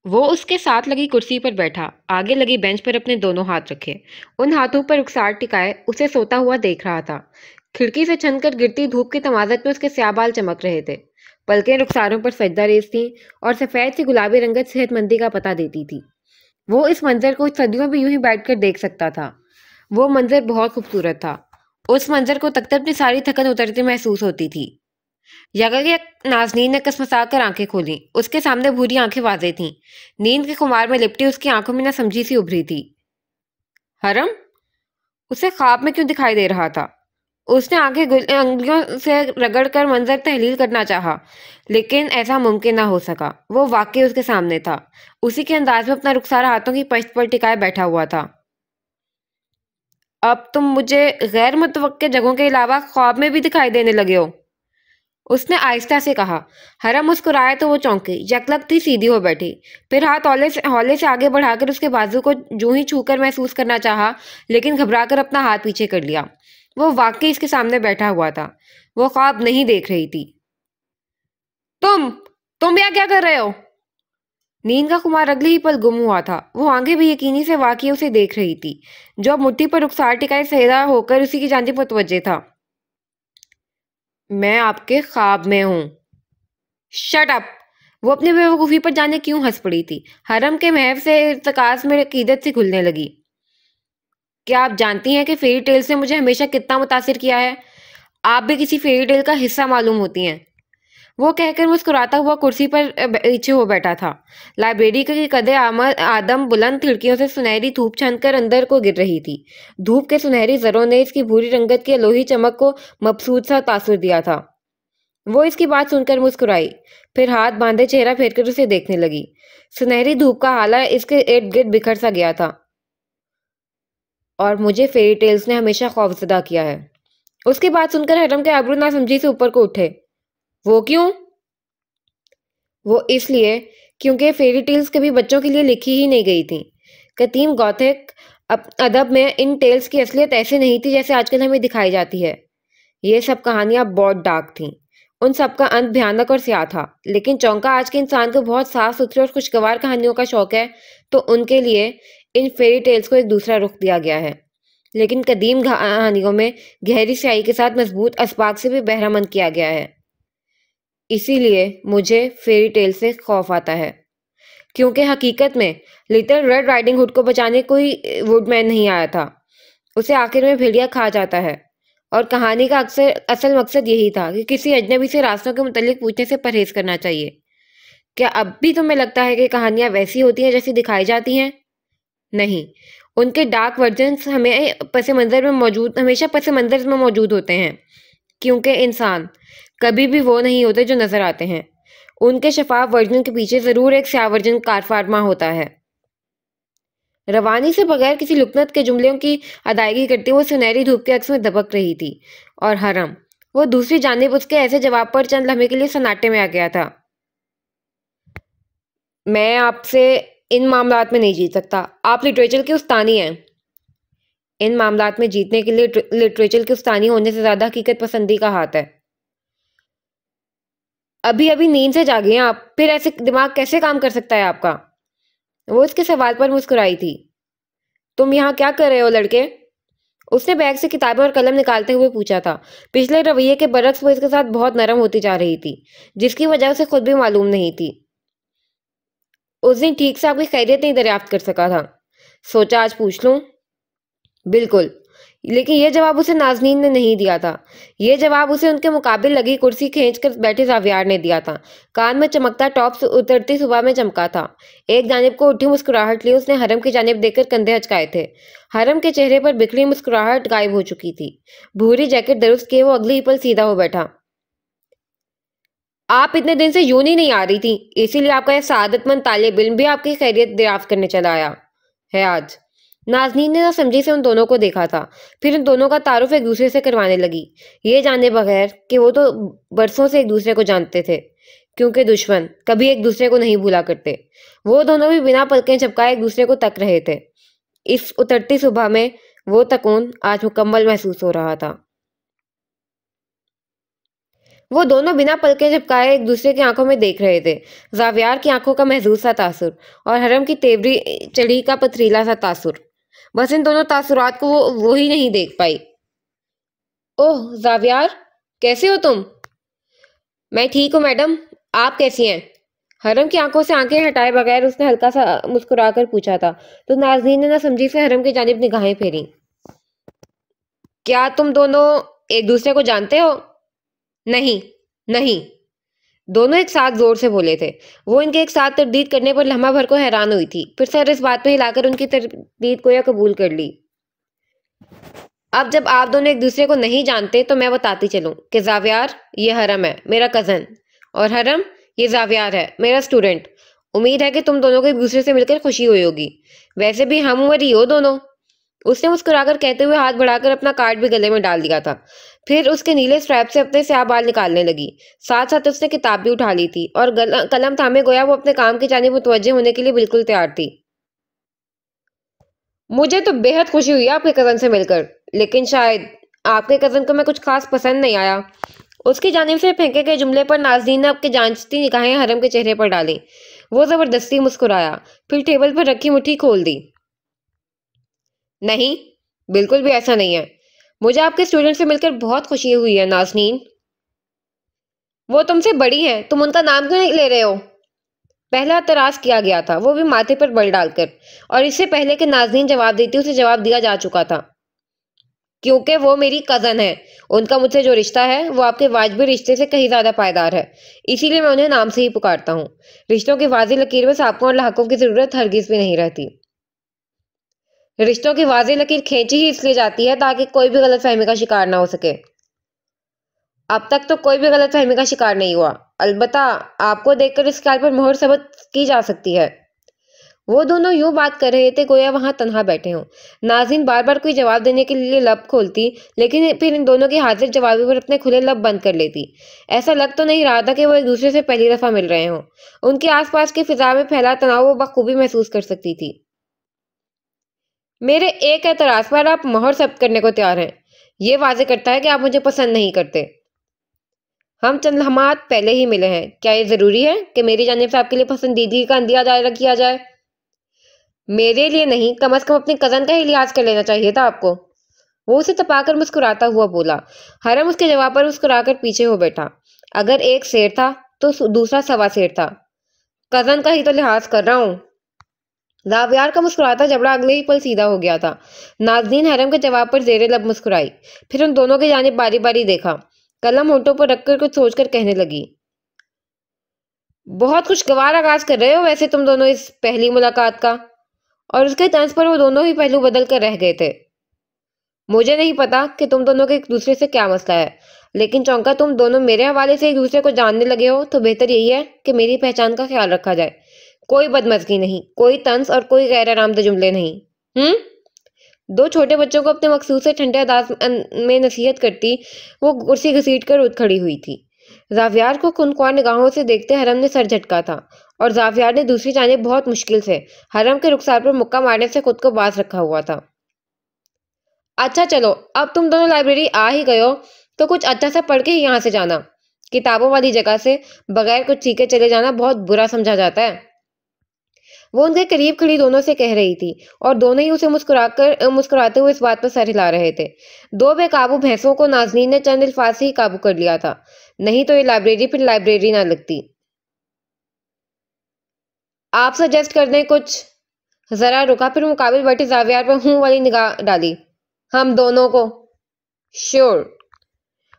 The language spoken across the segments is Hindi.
वो उसके साथ लगी कुर्सी पर बैठा, आगे लगी बेंच पर अपने दोनों हाथ रखे, उन हाथों पर रुखसार टिकाए उसे सोता हुआ देख रहा था। खिड़की से छनकर गिरती धूप की तमाज़त में उसके स्याह बाल चमक रहे थे। पलकें रुखसारों पर सजदा रेज थीं और सफेद सी गुलाबी रंगत सेहतमंदी का पता देती थी। वो इस मंजर को सदियों भी यूं ही बैठकर देख सकता था। वो मंजर बहुत खूबसूरत था। उस मंजर को तककर अपनी सारी थकन उतरती महसूस होती थी। यकयक नाज़नीन ने कसमसा कर आंखें खोलीं। उसके सामने भूरी आंखें वाज़ेह थीं। नींद के खुमार में लिपटी उसकी आंखों में न समझी सी उभरी थी। हरम उसे ख्वाब में क्यों दिखाई दे रहा था? उसने आंखें अंगुलियों से रगड़कर मंजर तहलील करना चाहा, लेकिन ऐसा मुमकिन न हो सका। वो वाकई उसके सामने था। उसी के अंदाज में अपना रुखसार हाथों की पश्त पर टिकाए बैठा हुआ था। अब तुम मुझे गैर मुतवक्के जगहों के अलावा ख्वाब में भी दिखाई देने लगे हो, उसने आहिस्ता से कहा। हरम मुस्कुराया तो वो चौंकी, यकलकती सीधी हो बैठी। फिर हाथ हौले से आगे बढ़ाकर उसके बाजू को जूं ही छूकर महसूस करना चाहा, लेकिन घबराकर अपना हाथ पीछे कर लिया। वो वाकई इसके सामने बैठा हुआ था। वो ख्वाब नहीं देख रही थी। तुम तुम यहाँ क्या कर रहे हो? नींद का खुमार अगले ही पल गुम हुआ था। वो आंखें भी यकीनी से वाकई उसे देख रही थी, जो अब मुट्ठी पर रुखसार टिकाए सेहरा होकर उसी की जानिब मुतवज्जे था। मैं आपके ख्वाब में हूँ। Shut up! वो अपनी बेवकूफ़ी पर जाने क्यों हंस पड़ी थी। हरम के महव से इर्तिकाज़ में अकीदत से खुलने लगी। क्या आप जानती हैं कि फेरी टेल्स ने मुझे हमेशा कितना मुतासिर किया है? आप भी किसी फेरी टेल का हिस्सा मालूम होती हैं। वो कहकर मुस्कुराता हुआ कुर्सी पर पीछे हो बैठा था। लाइब्रेरी की कदे आदम बुलंद खिड़कियों से सुनहरी धूप छनकर अंदर को गिर रही थी। धूप के सुनहरी जरों ने इसकी भूरी रंगत की लोही चमक को मबसूत सा तासुर दिया था। वो इसकी बात सुनकर मुस्कुराई, फिर हाथ बांधे चेहरा फेरकर उसे देखने लगी। सुनहरी धूप का हाला इसके इर्द गिर्द बिखर सा गया था। और मुझे फेरी टेल्स ने हमेशा खौफजदा किया है। उसकी बात सुनकर हरम के आबरू नासमझी से ऊपर को उठे। वो क्यों? वो इसलिए क्योंकि फेरी टेल्स कभी बच्चों के लिए लिखी ही नहीं गई थी। कदीम गॉथिक अदब में इन टेल्स की असलियत ऐसे नहीं थी जैसे आजकल हमें दिखाई जाती है। ये सब कहानियां बहुत डार्क थीं। उन सब का अंत भयानक और स्याह था। लेकिन चौंका आज के इंसान को बहुत साफ सुथरी और खुशगवार कहानियों का शौक है, तो उनके लिए इन फेरी टेल्स को एक दूसरा रुख दिया गया है। लेकिन कदीम कहानियों में गहरी स्याही के साथ मजबूत असबाक से भी बहरामंद किया गया है। इसीलिए मुझे फेरी टेल से खौफ आता है, क्योंकि हकीकत में लिटिल रेड राइडिंग हुड को बचाने कोई वुडमैन नहीं आया था। उसे आखिर में भेड़िया खा जाता है। और कहानी का अक्सर असल मकसद यही था कि किसी अजनबी से रास्तों के मुतालिक पूछने से परहेज करना चाहिए। क्या अब भी तुम्हें लगता है कि कहानियां वैसी होती हैं जैसी दिखाई जाती हैं? नहीं, उनके डार्क वर्जन्स हमेशा पस मंजर में मौजूद होते हैं, क्योंकि इंसान कभी भी वो नहीं होते जो नजर आते हैं। उनके शफाफ वर्जन के पीछे जरूर एक स्याह वर्जन कारफार्मा होता है। रवानी से बगैर किसी लुकनत के जुमलों की अदायगी करती वो सुनहरी धूप के अक्स में दबक रही थी। और हरम, वो दूसरी जानिब उसके ऐसे जवाब पर चंद लम्हे के लिए सन्नाटे में आ गया था। मैं आपसे इन मामलात में नहीं जीत सकता। आप लिटरेचर के उस्तानी हैं। इन मामलात में जीतने के लिए लिटरेचर के उस्तानी होने से ज्यादा हकीकत पसंदी का हाथ है। अभी अभी नींद से जागे हैं आप, फिर ऐसे दिमाग कैसे काम कर सकता है आपका? वो इसके सवाल पर मुस्कुराई थी। तुम यहाँ क्या कर रहे हो लड़के? उसने बैग से किताबें और कलम निकालते हुए पूछा था। पिछले रवैये के बरक्स वो इसके साथ बहुत नरम होती जा रही थी, जिसकी वजह उसे खुद भी मालूम नहीं थी। उस दिन ठीक से आपकी खैरियत नहीं दरियाफ्त कर सका था, सोचा आज पूछ लूं। बिल्कुल। लेकिन यह जवाब उसे नाज़नीन ने नहीं दिया था। यह जवाब उसे उनके मुकाबिल लगी कुर्सी खींचकर बैठे जावियार ने दिया था। कान में चमकता टॉप उतरती सुबह में चमका था। एक जानिब को उठी मुस्कुराहट ली उसने हरम की जानिब देखकर कंधे हचकाए थे। हरम के चेहरे पर बिखरी मुस्कुराहट गायब हो चुकी थी। भूरी जैकेट दुरुस्त किए वो अगले ही पल सीधा हो बैठा। आप इतने दिन से यूं ही नहीं आ रही थी, इसीलिए आपका यह सादतमंद तालिब इल्म भी आपकी खैरियत दरियाफ्त करने चला आया है आज। नाज़नीन ने ना समझी से उन दोनों को देखा था, फिर उन दोनों का तारुफ एक दूसरे से करवाने लगी, ये जाने बगैर कि वो तो बरसों से एक दूसरे को जानते थे, क्योंकि दुश्मन कभी एक दूसरे को नहीं भूला करते। वो दोनों भी बिना पलकें झपकाए एक दूसरे को तक रहे थे। इस उतरती सुबह में वो तकून आज मुकम्मल महसूस हो रहा था। वो दोनों बिना पलकें झपकाए एक दूसरे की आंखों में देख रहे थे। जावियार की आंखों का महजूज सा तासुर और हरम की तेवरी चढ़ी का पथरीला सा तासुर। बस इन दोनों तासुरात को वो ही नहीं देख पाई। ओह जावियार, कैसे हो तुम? मैं ठीक हूँ मैडम, आप कैसी हैं? हरम की आंखों से आंखें हटाए बगैर उसने हल्का सा मुस्कुराकर पूछा था। तो नाज़नीन ने ना समझी से हरम की जानिब निगाहें फेरी। क्या तुम दोनों एक दूसरे को जानते हो? नहीं, नहीं। दोनों एक साथ जोर से बोले थे। वो इनके एक साथ तरदीद करने पर लम्हा भर को हैरान हुई थी, फिर सर इस बात पे हिलाकर उनकी तरदीद को या कबूल कर ली। अब जब आप दोनों एक दूसरे को नहीं जानते तो मैं बताती चलूं कि जावियार ये हरम है, मेरा कज़न, और हरम ये जावियार है, मेरा स्टूडेंट। उम्मीद है कि तुम दोनों को एक दूसरे से मिलकर खुशी हुई होगी। वैसे भी हम उम्र ही हो दोनों। उसने मुस्कुराकर कहते हुए हाथ बढ़ाकर अपना कार्ड भी गले में डाल दिया था। फिर उसके नीले स्ट्रैप से अपने स्याह बाल निकालने लगी। साथ साथ उसने किताब भी उठा ली थी और कलम थामे गोया वो अपने काम की जानिब मुतवज्जे होने के लिए बिल्कुल तैयार थी। मुझे तो बेहद खुशी हुई आपके कज़न से मिलकर, लेकिन शायद आपके कज़न को मैं कुछ खास पसंद नहीं आया। उसकी जानिब से फेंके गए जुमले पर नाज़नीन ने अपनी जांचती निगाहें हरम के चेहरे पर डाली। वो जबरदस्ती मुस्कुराया, फिर टेबल पर रखी मुट्ठी खोल दी। नहीं, बिल्कुल भी ऐसा नहीं है। मुझे आपके स्टूडेंट से मिलकर बहुत खुशी हुई है नाज़नीन। वो तुमसे बड़ी हैं, तुम उनका नाम क्यों नहीं ले रहे हो? पहला एतराज किया गया था, वो भी माथे पर बल डालकर, और इससे पहले कि नाज़नीन जवाब देती उसे जवाब दिया जा चुका था। क्योंकि वो मेरी कज़न है। उनका मुझसे जो रिश्ता है वो आपके वाजबी रिश्ते से कहीं ज़्यादा पायदार है। इसीलिए मैं उन्हें नाम से ही पुकारता हूँ। रिश्तों की वाज़ेह लकीर में सापों और लाहकों की ज़रूरत हरगिज़ भी नहीं रहती। रिश्तों की वाज़ेह लकीर खींची ही इसलिए जाती है ताकि कोई भी गलतफहमी का शिकार ना हो सके। अब तक तो कोई भी गलतफहमी का शिकार नहीं हुआ। अलबत्ता आपको देखकर इस ख्याल पर मोहर सबत की जा सकती है। वो दोनों यूं बात कर रहे थे गोया वहां तन्हा बैठे हों। नाज़रीन बार बार कोई जवाब देने के लिए लब खोलती, लेकिन फिर इन दोनों की हाजिर जवाबी पर अपने खुले लब बंद कर लेती। ऐसा लग तो नहीं रहा था कि वो एक दूसरे से पहली दफा मिल रहे हों। उनके आसपास की फिजा में फैला तनाव वो बखूबी महसूस कर सकती थी। मेरे एक एतराज पर आप मोहर जब्त करने को तैयार हैं। ये वाजे करता है कि आप मुझे पसंद नहीं करते। हम चंद लम्हात पहले ही मिले हैं। क्या ये जरूरी है कि मेरी जानिब से आपके लिए पसंदीदगी का अंदिया किया जाए? मेरे लिए नहीं, कम से कम अपनी कजन का ही लिहाज कर लेना चाहिए था आपको। वो उसे तपाकर मुस्कुराता हुआ बोला। हरम उसके जवाब पर मुस्कुराकर पीछे हो बैठा। अगर एक शेर था तो दूसरा सवा शेर था। कजन का ही तो लिहाज कर रहा हूँ। जावियार का मुस्कुराता जबड़ा अगले ही पल सीधा हो गया था। नाज़नीन हरम के जवाब पर जेरे लब मुस्कुराई, फिर उन दोनों की जानिब बारी बारी देखा। कलम होठों पर रखकर कुछ सोचकर कहने लगी। बहुत खुशगवार आगाज कर रहे हो वैसे तुम दोनों इस पहली मुलाकात का। और उसके तर्ज पर वो दोनों ही पहलू बदल कर रह गए थे। मुझे नहीं पता कि तुम दोनों के एक दूसरे से क्या मसला है, लेकिन चौंका तुम दोनों मेरे हवाले से एक दूसरे को जानने लगे हो तो बेहतर यही है कि मेरी पहचान का ख्याल रखा जाए। कोई बदमज़गी नहीं, कोई तंज और कोई गैर आरामदह जुमले नहीं। दो छोटे बच्चों को अपने मकसूद से ठंडे अंदाज में नसीहत करती वो कुर्सी घसीट कर उठ खड़ी हुई थी। जावियार को खुनख्वार निगाहों से देखते हरम ने सर झटका था और जावियार ने दूसरी जानिब बहुत मुश्किल से हरम के रुखसार पर मुक्का मारने से खुद को बाज रखा हुआ था। अच्छा चलो, अब तुम दोनों लाइब्रेरी आ ही गए हो तो कुछ अच्छा सा पढ़ के ही यहाँ से जाना। किताबों वाली जगह से बगैर कुछ सीखे चले जाना बहुत बुरा समझा जाता है। वो उनके करीब खड़ी दोनों से कह रही थी और दोनों ही उसे मुस्कुराते हुए इस बात पर सर हिला रहे थे। दो बेकाबू भैंसों को नाज़नीन ने चंद अल्फाज से ही काबू कर लिया था, नहीं तो ये लाइब्रेरी फिर लाइब्रेरी ना लगती। आप सजेस्ट कर दें कुछ? जरा रुका, फिर मुकाबिल बैठे जावियार पर हूं वाली निगाह डाली। हम दोनों को। श्योर।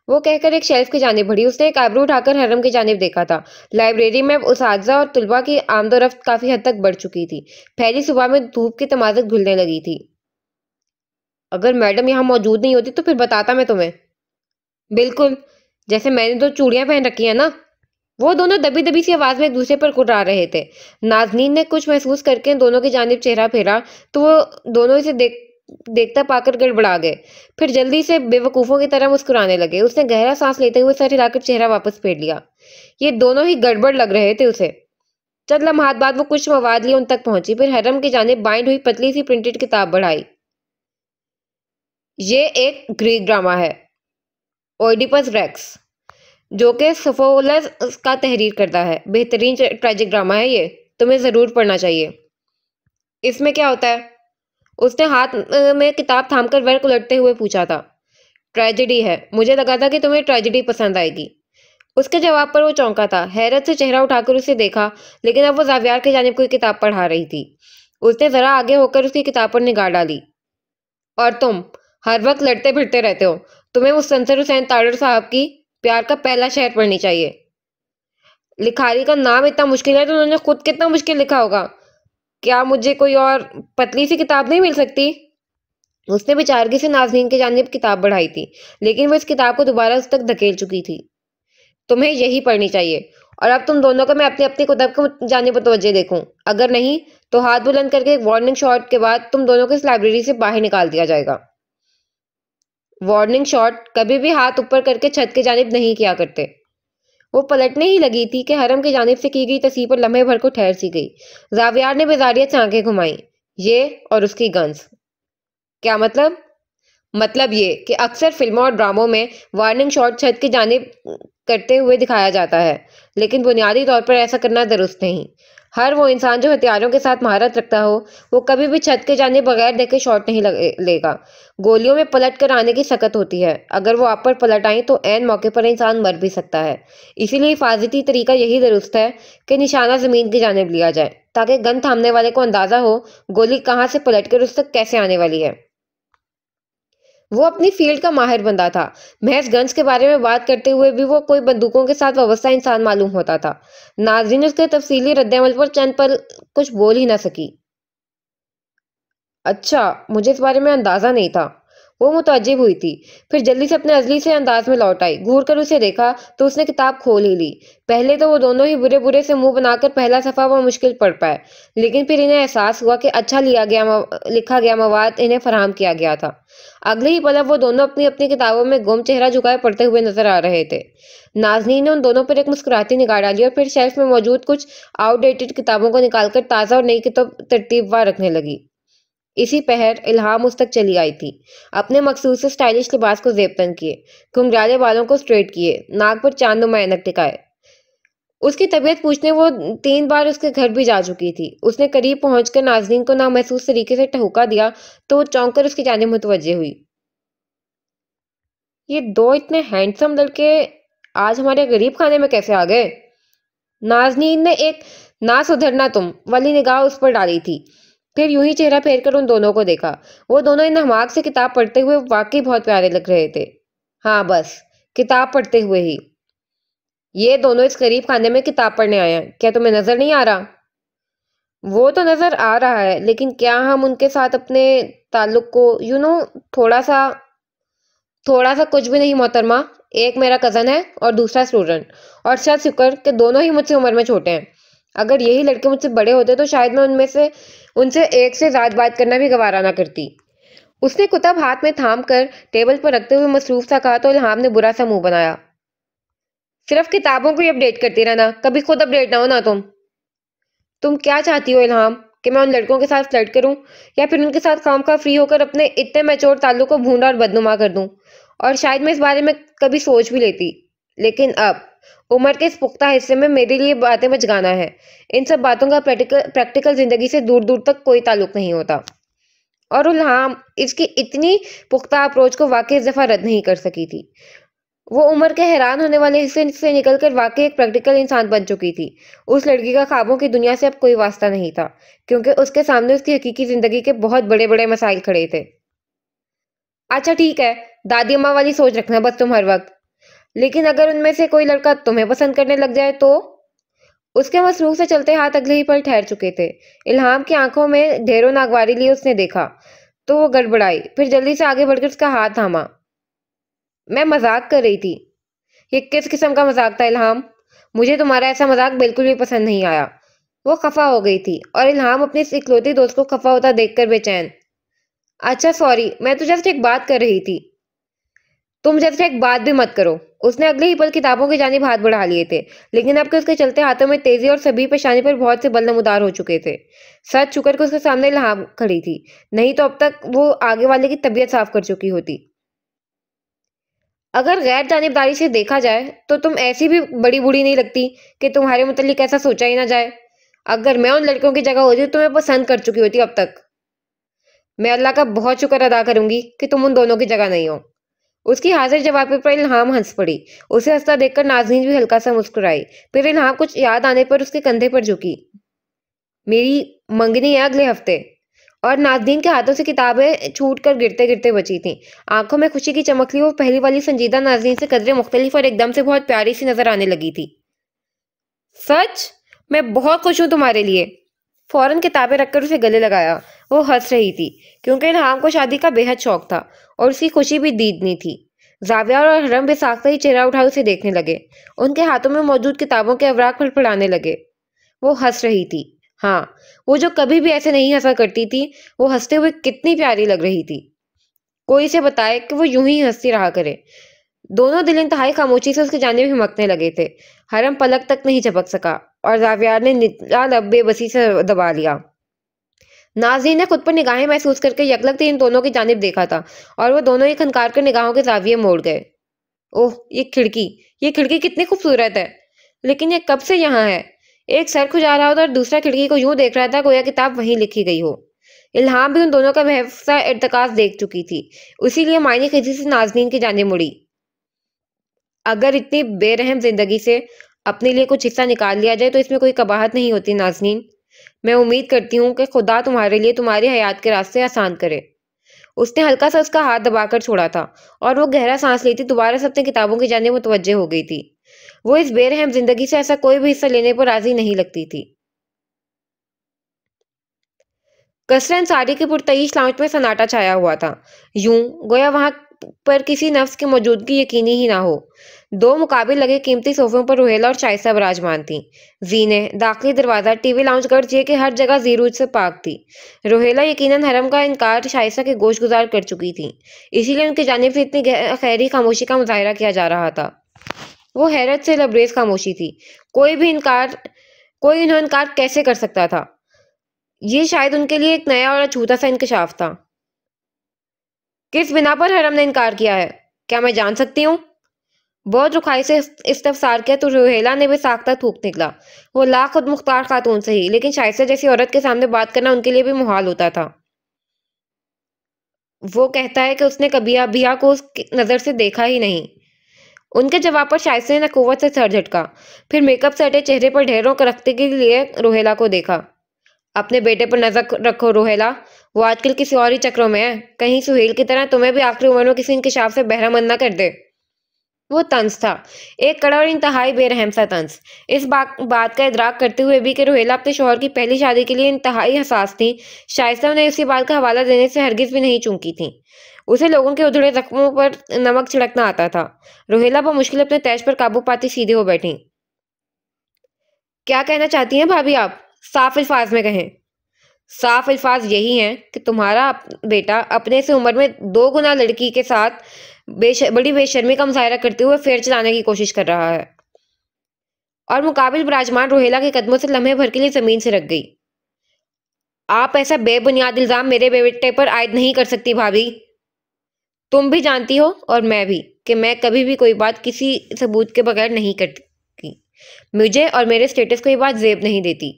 वो कहकर एक शेल्फ की जानिब बढ़ी। उसने एक आबरू उठाकर हरम की जानिब देखा था। लाइब्रेरी में उसातिज़ा और तुलबा की आमदोरफ्त काफी हद तक बढ़ चुकी थी। पहली सुबह में धूप की तमाज़त घुलने लगी थी। अगर मैडम यहाँ मौजूद नहीं होती तो फिर बताता मैं तुम्हें। बिल्कुल, जैसे मैंने तो चूड़ियां पहन रखी है ना। वो दोनों दबी दबी सी आवाज में एक दूसरे पर कुर्रा रहे थे। नाज़नीन ने कुछ महसूस करके दोनों की जानिब चेहरा फेरा तो वो दोनों इसे देखता पाकर गड़बड़ा गए। फिर जल्दी से बेवकूफों की तरह मुस्कुराने लगे। उसने गहरा सांस लेते हुए सर हिलाकर चेहरा वापस फेर लिया। ये दोनों ही गड़बड़ लग रहे थे उसे। चंद लम्हात बाद वो कुछ मवाद लिए उन तक पहुंची, फिर हरम की जानिब बाइंड हुई पतली सी प्रिंटेड किताब बढ़ाई। ये एक ग्रीक ड्रामा है, ओइडिपस रेक्स। जो कि सोफोक्लस का तहरीर करता है। बेहतरीन ट्रेजिक ड्रामा है ये, तुम्हें ज़रूर पढ़ना चाहिए। इसमें क्या होता है? उसने हाथ में किताब थामकर वर्क उलटते हुए पूछा था। ट्रेजेडी है, मुझे लगा था कि तुम्हें ट्रेजेडी पसंद आएगी। उसके जवाब पर वो चौंका था। हैरत से चेहरा उठाकर उसे देखा, लेकिन अब वो ज़ावियार की जानिब कोई किताब पढ़ा रही थी। उसने ज़रा आगे होकर उसकी किताब पर निगाह डाली। और तुम हर वक्त लड़ते भिड़ते रहते हो। तुम्हें मुस्तंसर हुसैन तारड़ साहब की प्यार का पहला शेर पढ़नी चाहिए। लिखारी का नाम इतना मुश्किल है तो उन्होंने खुद कितना मुश्किल लिखा होगा। क्या मुझे कोई और पतली सी किताब नहीं मिल सकती? उसने बेचारगी से नाज़नीन की जानिब किताब बढ़ाई थी, लेकिन वो इस किताब को दोबारा उस तक धकेल चुकी थी। तुम्हें यही पढ़नी चाहिए। और अब तुम दोनों को मैं अपनी अपनी कुतब को जानिब मुतवज्जे देखूं। अगर नहीं तो हाथ बुलंद करके एक वार्निंग शॉट के बाद तुम दोनों को इस लाइब्रेरी से बाहर निकाल दिया जाएगा। वार्निंग शॉट कभी भी हाथ ऊपर करके छत की जानिब नहीं किया करते। वो पलटने ही लगी थी कि हरम की जानिब से की गई तस्वीर पर लम्हे भर को ठहर सी गई। ज़ावियार ने बेजारियत से आंखें घुमाई। ये और उसकी गन्स। क्या मतलब? मतलब ये कि अक्सर फिल्मों और ड्रामों में वार्निंग शॉट छत की जानिब करते हुए दिखाया जाता है, लेकिन बुनियादी तौर पर ऐसा करना दुरुस्त नहीं। हर वो इंसान जो हथियारों के साथ महारत रखता हो, वो कभी भी छत की जानिब बगैर देखे शॉट नहीं लेगा। गोलियों में पलट कर आने की सकत होती है। अगर वो आप पर पलट आए तो ऐन मौके पर इंसान मर भी सकता है। इसीलिए हिफाजती तरीका यही दुरुस्त है कि निशाना जमीन की जानिब लिया जाए, ताकि गन थामने वाले को अंदाजा हो गोली कहाँ से पलट कर उस तक कैसे आने वाली है। वो अपनी फील्ड का माहिर बंदा था। महज गन्स के बारे में बात करते हुए भी वो कोई बंदूकों के साथ वाबस्ता इंसान मालूम होता था। नाज़रीन उसके तफसीली रद्द-ए-अमल पर चंद पल कुछ बोल ही ना सकी। अच्छा, मुझे इस बारे में अंदाजा नहीं था। वो मुतअज्जिब हुई थी, फिर जल्दी से अपने अज़ली से अंदाज में लौट आई। घूर कर उसे देखा तो उसने किताब खोल ही ली। पहले तो वो दोनों ही बुरे-बुरे से मुंह बनाकर पहला सफ़ा वो मुश्किल पढ़ पाए, लेकिन फिर इन्हें एहसास हुआ कि अच्छा लिखा गया मवाद इन्हें फराहम किया गया था। अगले ही पल वो दोनों अपनी-अपनी किताबों में गुम चेहरा झुकाए पढ़ते हुए नज़र आ रहे थे। नाज़नीन ने उन दोनों पर एक मुस्कुराती निगाह डाली और फिर शेल्फ में मौजूद कुछ आउटडेटेड किताबों को निकालकर ताज़ा और नई किताब तरतीबवार रखने लगी। इसी पहर इल्हाम उस तक चली आई थी। अपने मखसूस से स्टाइलिश लिबास को ज़ेबतन किए, घुंघराले बालों को स्ट्रेट किए, नाक पर चाँदनुमा ऐनक टिकाए। उसकी तबीयत पूछने वो 3 बार उसके घर भी जा चुकी थी। उसने करीब पहुंचकर नाज़नीन को नामहसूस तरीके से ठहुका दिया तो वो चौंक कर उसकी जानिब मुतवज्जे हुई। ये 2 इतने हैंडसम लड़के आज हमारे गरीब खाने में कैसे आ गए? नाज़नीन ने एक ना सुधरना तुम वाली निगाह उस पर डाली थी। फिर यूं ही चेहरा फेर कर उन दोनों को देखा। वो दोनों इन हमाक से किताब पढ़ते हुए वाकई बहुत प्यारे लग रहे थे। हाँ बस, किताब पढ़ते हुए ही। ये दोनों इस गरीब खाने में किताब पढ़ने आए हैं। क्या तुम्हें नजर नहीं आ रहा? वो तो नजर आ रहा है, लेकिन क्या हम उनके साथ अपने ताल्लुक को थोड़ा सा थोड़ा सा कुछ भी नहीं मोहतरमा। एक मेरा कज़न है और दूसरा स्टूडेंट, और शायद शुक्र कि दोनों ही मुझसे उम्र में छोटे हैं। अगर यही लड़के मुझसे बड़े होते तो शायद मैं उनसे एक से ज़्यादा बात करना भी गवारा ना करती। उसने कुतब हाथ में थाम कर टेबल पर रखते हुए मसरूफ सा कहा तो इल्हाम ने बुरा सा मुंह बनाया। सिर्फ किताबों को ही अपडेट करती रहना, कभी खुद अपडेट ना हो ना तुम क्या चाहती हो इल्हाम, कि मैं उन लड़कों के साथ फ्लर्ट करूं, या फिर उनके साथ खामखा फ्री होकर अपने इतने मैच्योर ताल्लुक को भूंडा और बदनुमा कर दूं? और शायद मैं इस बारे में कभी सोच भी लेती, लेकिन अब उम्र के इस पुख्ता हिस्से में मेरे लिए बातें बचगाना है। इन सब बातों का प्रैक्टिकल जिंदगी से दूर दूर तक कोई ताल्लुक नहीं होता। और इल्हाम इसकी इतनी पुख्ता अप्रोच को वाकई इस दफा रद्द नहीं कर सकी थी। वो उम्र के हैरान होने वाले हिस्से से निकलकर वाकई एक प्रैक्टिकल इंसान बन चुकी थी। उस लड़की का ख्वाबों की दुनिया से अब कोई वास्ता नहीं था, क्योंकि उसके सामने उसकी हकीकी जिंदगी के बहुत बड़े बड़े मसाइल खड़े थे। अच्छा ठीक है, दादी अम्मा वाली सोच रखना बस तुम हर वक्त। लेकिन अगर उनमें से कोई लड़का तुम्हें पसंद करने लग जाए तो? उसके मसरूफ से चलते हाथ अगले ही पल ठहर चुके थे। इल्हाम की आंखों में ढेरों नागवारी लिए उसने देखा तो वो गड़बड़ाई, फिर जल्दी से आगे बढ़कर उसका हाथ थामा। मैं मजाक कर रही थी। ये किस किस्म का मजाक था इल्हाम? मुझे तुम्हारा ऐसा मजाक बिल्कुल भी पसंद नहीं आया। वो खफा हो गई थी और इल्हाम अपनी इस इकलौती दोस्त को खफा होता देखकर बेचैन। अच्छा सॉरी, मैं तो जस्ट एक बात कर रही थी। तुम जस्ट एक बात भी मत करो। उसने अगले ही पल किताबों की जानिब हाथ बढ़ा लिए थे, लेकिन अब के उसके चलते हाथों में तेजी और सभी पेशानी पर बहुत से बल नमूदार हो चुके थे। सच शुक्र कि उसके सामने इल्हाम खड़ी थी, नहीं तो अब तक वो आगे वाले की तबीयत साफ कर चुकी होती। अगर गैर जानिबदारी से देखा जाए तो तुम ऐसी भी बड़ी बूढ़ी नहीं लगती कि तुम्हारे मुतालिक ऐसा सोचा ही ना जाए। अगर मैं उन लड़कियों की जगह होती तो मैं पसंद कर चुकी होती अब तक। मैं अल्लाह का बहुत शुक्र अदा करूंगी कि तुम उन दोनों की जगह नहीं हो। उसकी हाजिर जवाब पर इल्हाम हंस पड़ी। उसे हंसता देखकर नाज़नीन भी हल्का सा मुस्कुराई। फिर इल्हाम कुछ याद आने पर उसके कंधे पर झुकी। मेरी मंगनी है अगले हफ्ते। और नाज़नीन के हाथों से किताबें छूट कर गिरते गिरते बची थीं। आंखों में खुशी की चमक थी। वो पहली वाली संजीदा नाज़नीन से कदरे मुख्तलिफ और एकदम से बहुत प्यारी सी नजर आने लगी थी। सच? मैं बहुत खुश हूं तुम्हारे लिए। फौरन किताबें रखकर उसे गले लगाया। वो हंस रही थी क्योंकि इल्हाम को शादी का बेहद शौक था और उसकी खुशी भी दीदनी थी। जाविया और हरम बेसाख्ता ही चेहरा उठाए उसे देखने लगे। उनके हाथों में मौजूद किताबों के अवराक फड़फड़ाने लगे। वो हंस रही थी। हाँ, वो जो कभी भी ऐसे नहीं हंसा करती थी, वो हंसते हुए कितनी प्यारी लग रही थी। कोई इसे बताए कि वो यूं ही हंसती रहा करे। दोनों दिल इंतहाई खामोशी से उसकी जानिब हिमकने लगे थे। हरम पलक तक नहीं झपक सका और जावियार ने निचला लब बेबसी से दबा लिया। नाज़रीन ने खुद पर निगाहें महसूस करके यकलखत इन दोनों की जानिब देखा था और वो दोनों ही खनकार कर निगाहों के जाविये मोड़ गए। ओह, ये खिड़की कितनी खूबसूरत है। लेकिन ये कब से यहाँ है? एक सर खुजा रहा था और दूसरा खिड़की को यूं देख रहा था गोया किताब वहीं लिखी गई हो। इल्हाम भी उन दोनों का वहसा इर्तकाज देख चुकी थी। इसीलिए मायने खींची से नाज़नीन की जानिब मुड़ी। अगर इतनी बेरहम जिंदगी से अपने लिए कुछ हिस्सा निकाल लिया जाए तो इसमें कोई कबाहत नहीं होती नाज़नीन। मैं उम्मीद करती हूँ कि खुदा तुम्हारे लिए तुम्हारी हयात के रास्ते आसान करे। उसने हल्का सा उसका हाथ दबाकर छोड़ा था और वो गहरा सांस लेती दोबारा से अपनी किताबों की जानिब मुतवज्जे हो गई थी। वो इस बेरहम जिंदगी से ऐसा कोई भी हिस्सा लेने पर राजी नहीं लगती थी। कसरत अंसारी के पुरतईश लाउंज में सन्नाटा छाया हुआ था। यूं गोया वहां पर किसी नफ्स की मौजूदगी यकीनी ही ना हो। दो मुकाबिल लगे कीमती सोफों पर रुहेला और शाइस्ता विराजमान थी। जीने, दाखिली दरवाजा, टीवी लाउंज गर्ज ये कि हर जगह जीरूज से पाक थी। रुहेला यकीनन हरम का इनकार शाइस्ता के गोश गुजार कर चुकी थी। इसीलिए उनकी जानिब से इतनी खैरी खामोशी का मुजाहिरा किया जा रहा था। वो हैरत से लबरेज खामोशी थी। कोई भी इनकार कोई इन्हें इनकार कैसे कर सकता था? ये शायद उनके लिए एक नया और अछूता सा इंकशाफ था। किस बिना पर हरम ने इनकार किया है? क्या मैं जान सकती हूँ? बहुत रुखाई से इस्तफसार किया तो रुहेला ने भी साख्ता थूक निकला। वो लाख खुद मुख्तार खातून सही, लेकिन शाइस्ता जैसी औरत के सामने बात करना उनके लिए भी मुहाल होता था। वो कहता है कि उसने कभी अभिया को उस नजर से देखा ही नहीं। उनके जवाब पर शाइस्ता ने नकुवत से सर झटका। फिर मेकअप से हटे चेहरे पर ढेरों को रखते के लिए रोहेला को देखा। अपने बेटे पर नजर रखो रोहेला। वो आजकल किसी और ही चक्रों में है। कहीं सुहेल की तरह तुम्हें भी आखिरी उम्र में किसी इंकशाफ से बहरामंद न कर दे। वो तंज था, एक कड़ा और इंतहाई बेरहम सा तंज। इस बात का इदराक करते हुए भी कि रुहेला अपने शौहर की पहली शादी के लिए इंतहाई हसास थी, शाइस्ता ने उसी बात का हवाला देने से हरगिज भी नहीं चूकी थी। उसे लोगों के उधड़े जख्मों पर नमक छिड़कना आता था। रुहेला बमुश्किल अपने तैश पर काबू पाती सीधे हो बैठी। क्या कहना चाहती हैं भाभी आप? साफ अल्फाज में कहें। साफ अल्फाज यही हैं कि तुम्हारा बेटा अपने से उम्र में 2 गुना लड़की के साथ बड़ी बेशर्मी का मुजाहरा करते हुए फेर चलाने की कोशिश कर रहा है। और मुकाबिल विराजमान रोहेला के कदमों से लम्हे भर के लिए जमीन से रख गई। आप ऐसा बेबुनियाद इल्जाम मेरे बेटे पर आयद नहीं कर सकती भाभी। तुम भी जानती हो और मैं भी कि मैं कभी भी कोई बात किसी सबूत के बगैर नहीं करती। मुझे और मेरे स्टेटस को ये बात जेब नहीं देती।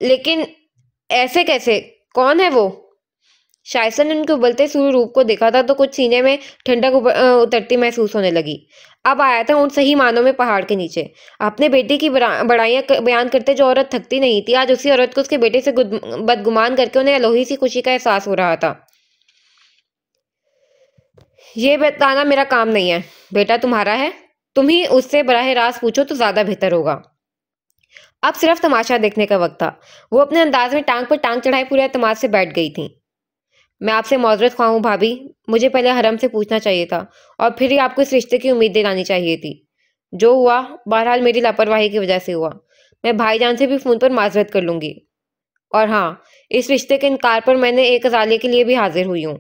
लेकिन ऐसे कैसे? कौन है वो? शाइस्ता ने उनके उबलते सूर्य रूप को देखा था तो कुछ सीने में ठंडक उतरती महसूस होने लगी। अब आया था उन सही मानों में पहाड़ के नीचे। अपने बेटे की बड़ाइयां बयान करते जो औरत थकती नहीं थी, आज उसी औरत को उसके बेटे से बदगुमान करके उन्हें अलोही सी खुशी का एहसास हो रहा था। ये बताना मेरा काम नहीं है। बेटा तुम्हारा है, तुम ही उससे बराह रास्त पूछो तो ज्यादा बेहतर होगा। अब सिर्फ तमाशा देखने का वक्त था। वो अपने अंदाज में टांग पर टांग चढ़ाए पूरे एतमाद से बैठ गई थी। मैं आपसे मौजरत ख्वाह हूँ भाभी। मुझे पहले हरम से पूछना चाहिए था और फिर ही आपको इस रिश्ते की उम्मीद दिलानी चाहिए थी। जो हुआ बहरहाल मेरी लापरवाही की वजह से हुआ। मैं भाईजान से भी फ़ोन पर माजरत कर लूंगी। और हाँ, इस रिश्ते के इनकार पर मैंने एक अजालिया के लिए भी हाजिर हुई हूँ।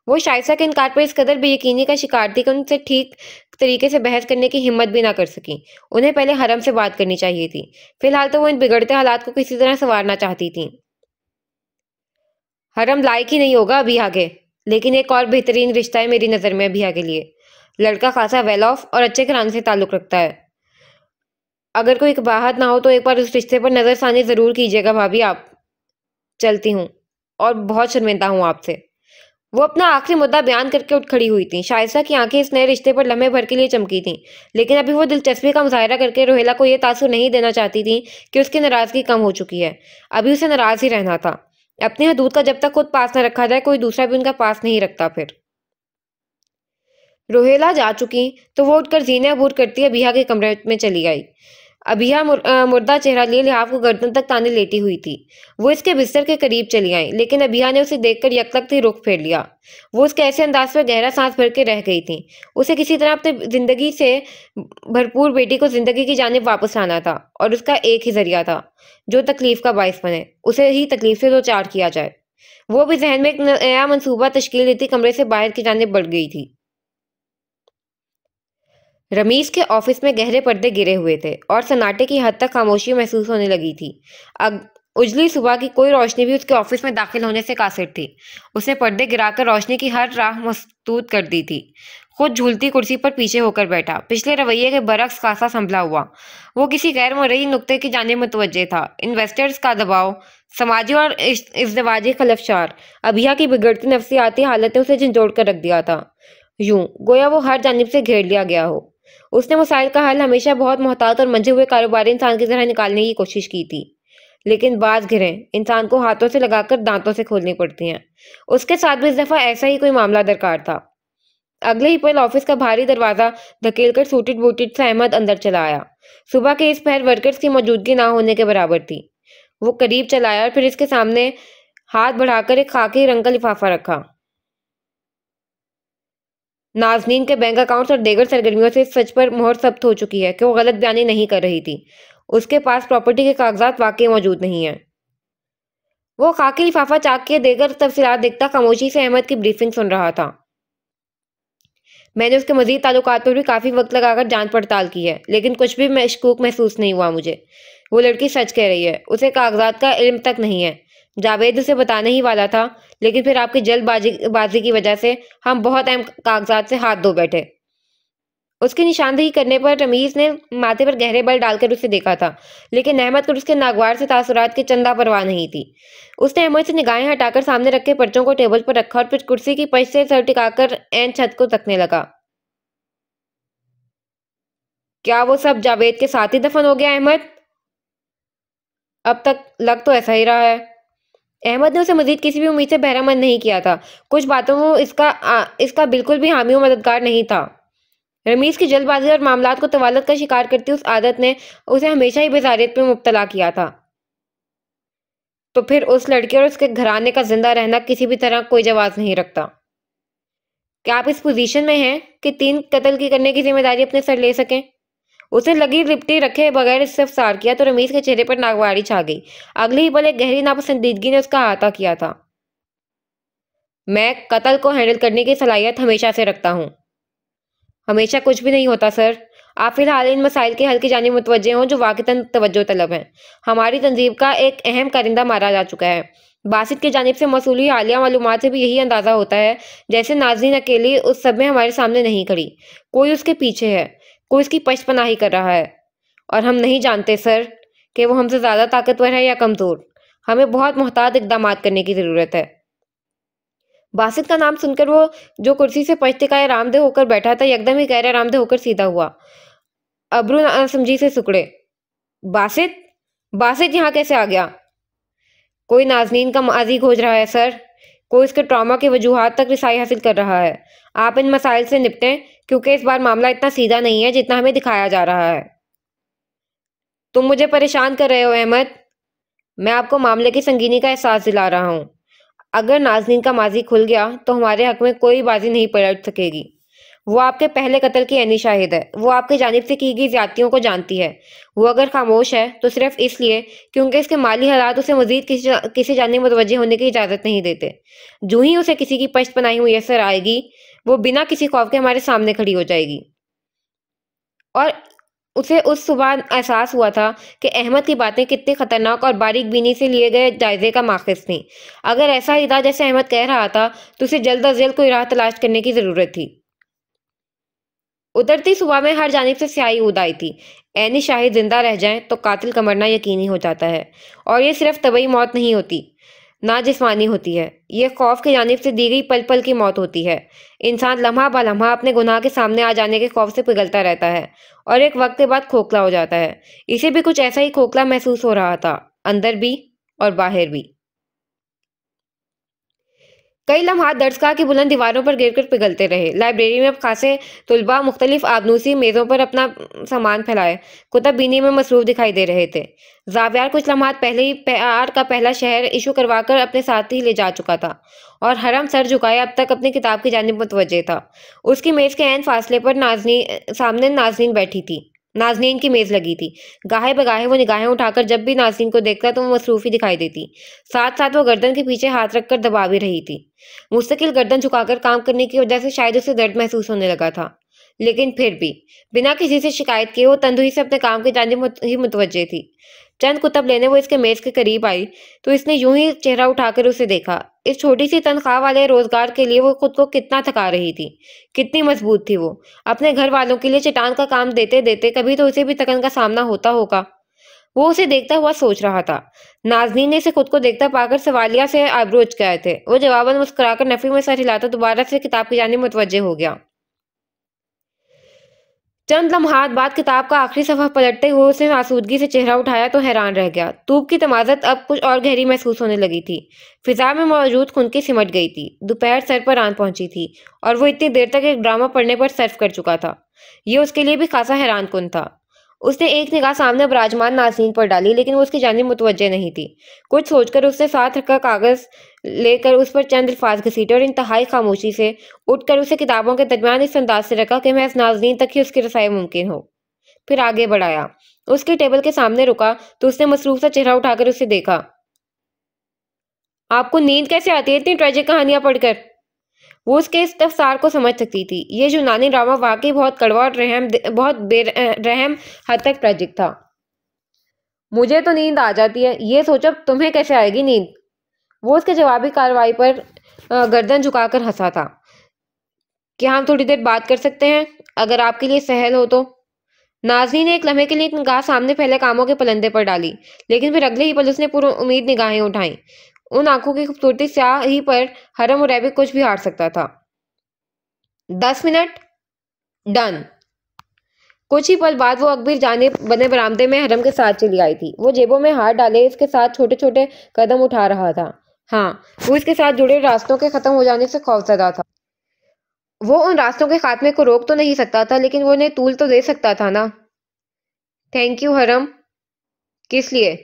वो शाइस्ता के इनकार पर इस कदर बेयकीनी का शिकार थी कि उनसे ठीक तरीके से बहस करने की हिम्मत भी ना कर सकी। उन्हें पहले हरम से बात करनी चाहिए थी। फिलहाल तो वो इन बिगड़ते हालात को किसी तरह संवारना चाहती थी। हरम लायक ही नहीं होगा अभी आगे, लेकिन एक और बेहतरीन रिश्ता है मेरी नज़र में अभी आगे लिए। लड़का खासा वेल ऑफ और अच्छे घराने से ताल्लुक़ रखता है। अगर कोई कबाहत ना हो तो एक बार उस रिश्ते पर नज़रसानी ज़रूर कीजिएगा भाभी आप। चलती हूँ और बहुत शर्मिंदा हूँ आपसे। वो अपना आखिरी मुद्दा बयान करके उठ खड़ी हुई थीं। शाइस्ता की आंखें इस नए रिश्ते पर लम्हे भर के लिए चमकी थीं, लेकिन अभी वो दिलचस्पी का मुजाहरा करके रोहेला को ये तासुर नहीं देना चाहती थीं कि उसकी नाराज़गी कम हो चुकी है। अभी उसे नाराज़ ही रहना था। अपनी हदूद का जब तक खुद पास न रखा जाए, कोई दूसरा भी उनका पास नहीं रखता फिर। रोहेला जा चुकी तो वो उठकर जीने अबूर करती अबिया के कमरे में चली आई। अबिया मुर्दा चेहरा लिए लिहाफ को गर्दन तक ताने लेटी हुई थी। वो इसके बिस्तर के करीब चली आई, लेकिन अबिया ने उसे देखकर यकलक ही रुख फेर लिया। वो उसके ऐसे अंदाज पर गहरा सांस भर के रह गई थी। उसे किसी तरह अपने जिंदगी से भरपूर बेटी को जिंदगी की जानिब वापस लाना था, और उसका एक ही जरिया था जो तकलीफ का बायस बने, उसे ही तकलीफ से दो चार किया जाए। वो भी जहन में एक नया मंसूबा तश्कील देती कमरे से बाहर की जानिब बढ़ गई थी। रमीज के ऑफिस में गहरे पर्दे गिरे हुए थे और सन्नाटे की हद तक खामोशी महसूस होने लगी थी। उजली सुबह की कोई रोशनी भी उसके ऑफिस में दाखिल होने से कासिर थी। उसने पर्दे गिराकर रोशनी की हर राह मसदूद कर दी थी। खुद झूलती कुर्सी पर पीछे होकर बैठा, पिछले रवैये के बरक्स खासा संभला हुआ। वो किसी गैर मरई नुक्ते की जानिब मुतवज्जे था। इन्वेस्टर्स का दबाव, समाजी और इज़्दिवाजी खलफशार, अभिया की बिगड़ती नफसियाती हालत ने उसे झंझोड़ कर रख दिया था। यूं गोया वो हर जानिब से घेर लिया गया हो। उसने मसाइल का हल हमेशा बहुत मोहतात और मंझे हुए कारोबारी इंसान की तरह निकालने की कोशिश की थी, लेकिन बाज घिरें इंसान को हाथों से लगाकर दांतों से खोलनी पड़ती हैं। उसके साथ भी इस दफा ऐसा ही कोई मामला दरकार था। अगले ही पल ऑफिस का भारी दरवाजा धकेलकर सूटेड बूटेड सा अहमद अंदर चला आया। सुबह के इस पहर वर्कर्स की मौजूदगी ना होने के बराबर थी। वो करीब चला आया और फिर इसके सामने हाथ बढ़ाकर एक खाकी रंग का लिफाफा रखा। नाज़नीन के बैंक अकाउंट्स और दीगर सरगर्मियों से इस सच पर मोहर जब्त हो चुकी है कि वो गलत बयानी नहीं कर रही थी। उसके पास प्रॉपर्टी के कागजात वाकई मौजूद नहीं हैं। वो खाकी लिफाफा चाक के देकर तफसीलात देखता खामोशी से अहमद की ब्रीफिंग सुन रहा था। मैंने उसके मजीद ताल्लुकात पर भी काफ़ी वक्त लगाकर जांच पड़ताल की है, लेकिन कुछ भी मशकूक महसूस नहीं हुआ मुझे। वो लड़की सच कह रही है, उसे कागजात का इल्म तक नहीं है। जावेद उसे बताने ही वाला था, लेकिन फिर आपकी जल्दबाजी की वजह से हम बहुत अहम कागजात से हाथ धो बैठे। उसकी निशानदेही करने पर रमीज ने माथे पर गहरे बल डालकर उसे देखा था, लेकिन अहमद को उसके नागवार से तासुरात की चंदा परवाह नहीं थी। उसने अहमद से निगाहें हटाकर सामने रखे पर्चों को टेबल पर रखा और फिर कुर्सी की पश्च से सर टिकाकर ऐन छत को तकने लगा। क्या वो सब जावेद के साथ ही दफन हो गया अहमद? अब तक लग तो ऐसा ही रहा है। अहमद ने उसे मजीद किसी भी उम्मीद से बहरामंद नहीं किया था। कुछ बातों में इसका बिल्कुल भी हामी और मददगार नहीं था। रमीज की जल्दबाजी और मामलात को तवालत का शिकार करती उस आदत ने उसे हमेशा ही बेजारियत में मुब्तला किया था। तो फिर उस लड़के और उसके घराने का जिंदा रहना किसी भी तरह कोई जवाब नहीं रखता। क्या आप इस पोजीशन में हैं कि 3 कत्ल की करने की जिम्मेदारी अपने सर ले सकें? उसे लगी लिपटी रखे बगैर इस्तफसार किया तो रमीज के चेहरे पर नागवारी छा गई। अगले ही पल एक गहरी नापसंदीदगी ने उसका अहाता किया था। मैं कत्ल को हैंडल करने की सलाहियत हमेशा से रखता हूँ। हमेशा कुछ भी नहीं होता सर। आप फिलहाल इन मसाइल के हल की जानिब मुतवज्जे हों जो वाक़तन तवज्जो तलब हैं। हमारी तंजीब का एक अहम कारिंदा मारा जा चुका है। बासित की जानिब से मौसूली हालिया मालूमात से भी यही अंदाज़ा होता है, जैसे नाज़रीन अकेली उस सब में हमारे सामने नहीं खड़ी। कोई उसके पीछे है, कोई उसकी पशपनाही कर रहा है। और हम नहीं जानते सर कि वो हमसे ज़्यादा ताकतवर है या कमज़ोर। हमें बहुत मुहतात इक़दामात करने की ज़रूरत है। बासित का नाम सुनकर वो जो कुर्सी से पश्तिकाए आरामदेह होकर बैठा था, यकदम ही गैर आरामदेह होकर सीधा हुआ। अब्रू समझी से सुकड़े। बासित बासित यहाँ कैसे आ गया? कोई नाज़नीन का माजी खोज रहा है सर। कोई उसके ट्रॉमा की वजूहात तक रिसाई हासिल कर रहा है। आप इन मसाइल से निपटें, क्योंकि इस बार मामला इतना सीधा नहीं है जितना हमें दिखाया जा रहा है। तुम मुझे परेशान कर रहे हो अहमद। मैं आपको मामले की संगीनी का एहसास दिला रहा हूँ। अगर नाज़नीन का माजी खुल गया तो हमारे हक में कोई बाजी नहीं पलट सकेगी। वो आपके पहले कत्ल की ऐनी शाहिद है। वो आपकी जानिब से की गई ज्यादतियों को जानती है। वो अगर खामोश है तो सिर्फ इसलिए क्योंकि इसके माली हालात उसे मजीद किसी जानिब मुतवज्जे होने की इजाज़त नहीं देते। जो ही उसे किसी की पश्तपनाही मुयस्सर आएगी, वो बिना किसी खौफ के हमारे सामने खड़ी हो जाएगी। और उसे उस सुबह एहसास हुआ था कि अहमद की बातें कितनी खतरनाक और बारीक बीनी से लिए गए जायजे का माखिज थी। अगर ऐसा ही था जैसे अहमद कह रहा था, तो उसे जल्द अज जल्द कोई राह तलाश करने की ज़रूरत थी। उतरती सुबह में हर जानिब से स्याही ऊद आई थी। ऐनी शाहिद जिंदा रह जाएं तो कातिल का मरना यकीनी हो जाता है। और ये सिर्फ तबई मौत नहीं होती, ना जिस्मानी होती है, ये खौफ की जानिब से दी गई पल पल की मौत होती है। इंसान लम्हा ब लम्हा अपने गुनाह के सामने आ जाने के खौफ से पिघलता रहता है और एक वक्त के बाद खोखला हो जाता है। इसे भी कुछ ऐसा ही खोखला महसूस हो रहा था, अंदर भी और बाहर भी। कई लम्हात दर्सगाह की बुलंद दीवारों पर गिरकर पिघलते रहे। लाइब्रेरी में अब खासे तुलबा मुख्तलिफ आबनूसी मेज़ों पर अपना सामान फैलाए कुतब बीनी में मसरूफ दिखाई दे रहे थे। जावियार कुछ लम्हात पहले ही प्यार का पहला शहर इशू करवाकर अपने साथ ही ले जा चुका था और हरम सर झुकाए अब तक अपनी किताब की जानिब मुतवज्जे था। उसकी मेज़ के ऐन फासले पर सामने नाज़नीन बैठी थी। नाज़नीन की मेज़ लगी थी। गाहे बगाहे वो निगाहें उठाकर जब भी नाज़नीन को देखता तो वो मसरूफ़ी दिखाई देती। साथ साथ वो गर्दन के पीछे हाथ रखकर दबा भी रही थी। मुस्तकिल गर्दन झुकाकर काम करने की वजह से शायद उसे दर्द महसूस होने लगा था, लेकिन फिर भी बिना किसी से शिकायत किए वो तंदुरुस्ती से अपने काम की जानिब ही मुतवज्जे थी। चंद कुतब लेने वो इसके मेज के करीब आई तो इसने यूं ही चेहरा उठाकर उसे देखा। इस छोटी सी तनख्वाह वाले रोजगार के लिए वो खुद को कितना थका रही थी, कितनी मजबूत थी वो। अपने घर वालों के लिए चट्टान का काम देते देते कभी तो उसे भी थकन का सामना होता होगा। वो उसे देखता हुआ सोच रहा था। नाज़नीन ने इसे खुद को देखता पाकर सवालिया से आईब्रो उचकाए थे। वो जवाबन मुस्कुराकर नफी में सर हिलाता दोबारा से किताब की जानिब मुतवज्जे हो गया। चंद लम्हात बाद किताब का आखिरी सफ़ा पलटते हुए उसने आसूदगी से चेहरा उठाया तो हैरान रह गया। धूप की तमाज़त अब कुछ और गहरी महसूस होने लगी थी। फिजा में मौजूद खुनकी सिमट गई थी। दोपहर सर पर आन पहुंची थी और वो इतनी देर तक एक ड्रामा पढ़ने पर सर्फ कर चुका था। ये उसके लिए भी खासा हैरान कुन था। उसने एक निगाह सामने विराजमान नाज़नीन पर डाली, लेकिन वो उसकी जानिब मुतवज्जे नहीं थी। कुछ सोचकर उसने साथ रखा कागज लेकर उस पर चंद अल्फाज घसीटे और इंतहाई खामोशी से उठकर उसे किताबों के दरमियान इस अंदाज से रखा कि महज नाज़नीन तक ही उसकी रसाई मुमकिन हो। फिर आगे बढ़ाया। उसके टेबल के सामने रुका तो उसने मसरूफ सा चेहरा उठाकर उसे देखा। आपको नींद कैसे आती है इतनी ट्रेजिक कहानियां पढ़कर? वो उसके इस तफसार को समझ सकती थी। ये यूनानी ड्रामा वाकई बहुत कड़वा और बहुत बेरहम हद तक ट्रेजिक था। मुझे तो नींद आ जाती है, ये सोचो तुम्हें कैसे आएगी नींद? वो उसके जवाबी कार्रवाई पर गर्दन झुकाकर हंसा था। क्या हम थोड़ी देर बात कर सकते हैं, अगर आपके लिए सहल हो तो? नाज़नीन ने एक लम्हे के लिए एक निगाह सामने फैले कामों के पलंदे पर डाली, लेकिन फिर अगले ही पल उसने पूरी उम्मीद निगाहें उठाईं। उन आंखों की खूबसूरती स्याही पर हरम और रैबिक कुछ भी हार सकता था। 10 मिनट, डन। कुछ ही पल बाद वो अकबर जाने बने बरामदे में हरम के साथ चली आई थी। वो जेबों में हाथ डाले इसके साथ छोटे छोटे कदम उठा रहा था। हाँ, वो इसके साथ जुड़े रास्तों के खत्म हो जाने से खौफजदा था। वो उन रास्तों के खात्मे को रोक तो नहीं सकता था, लेकिन वो उन्हें तूल तो दे सकता था ना। थैंक यू हरम। किस लिए?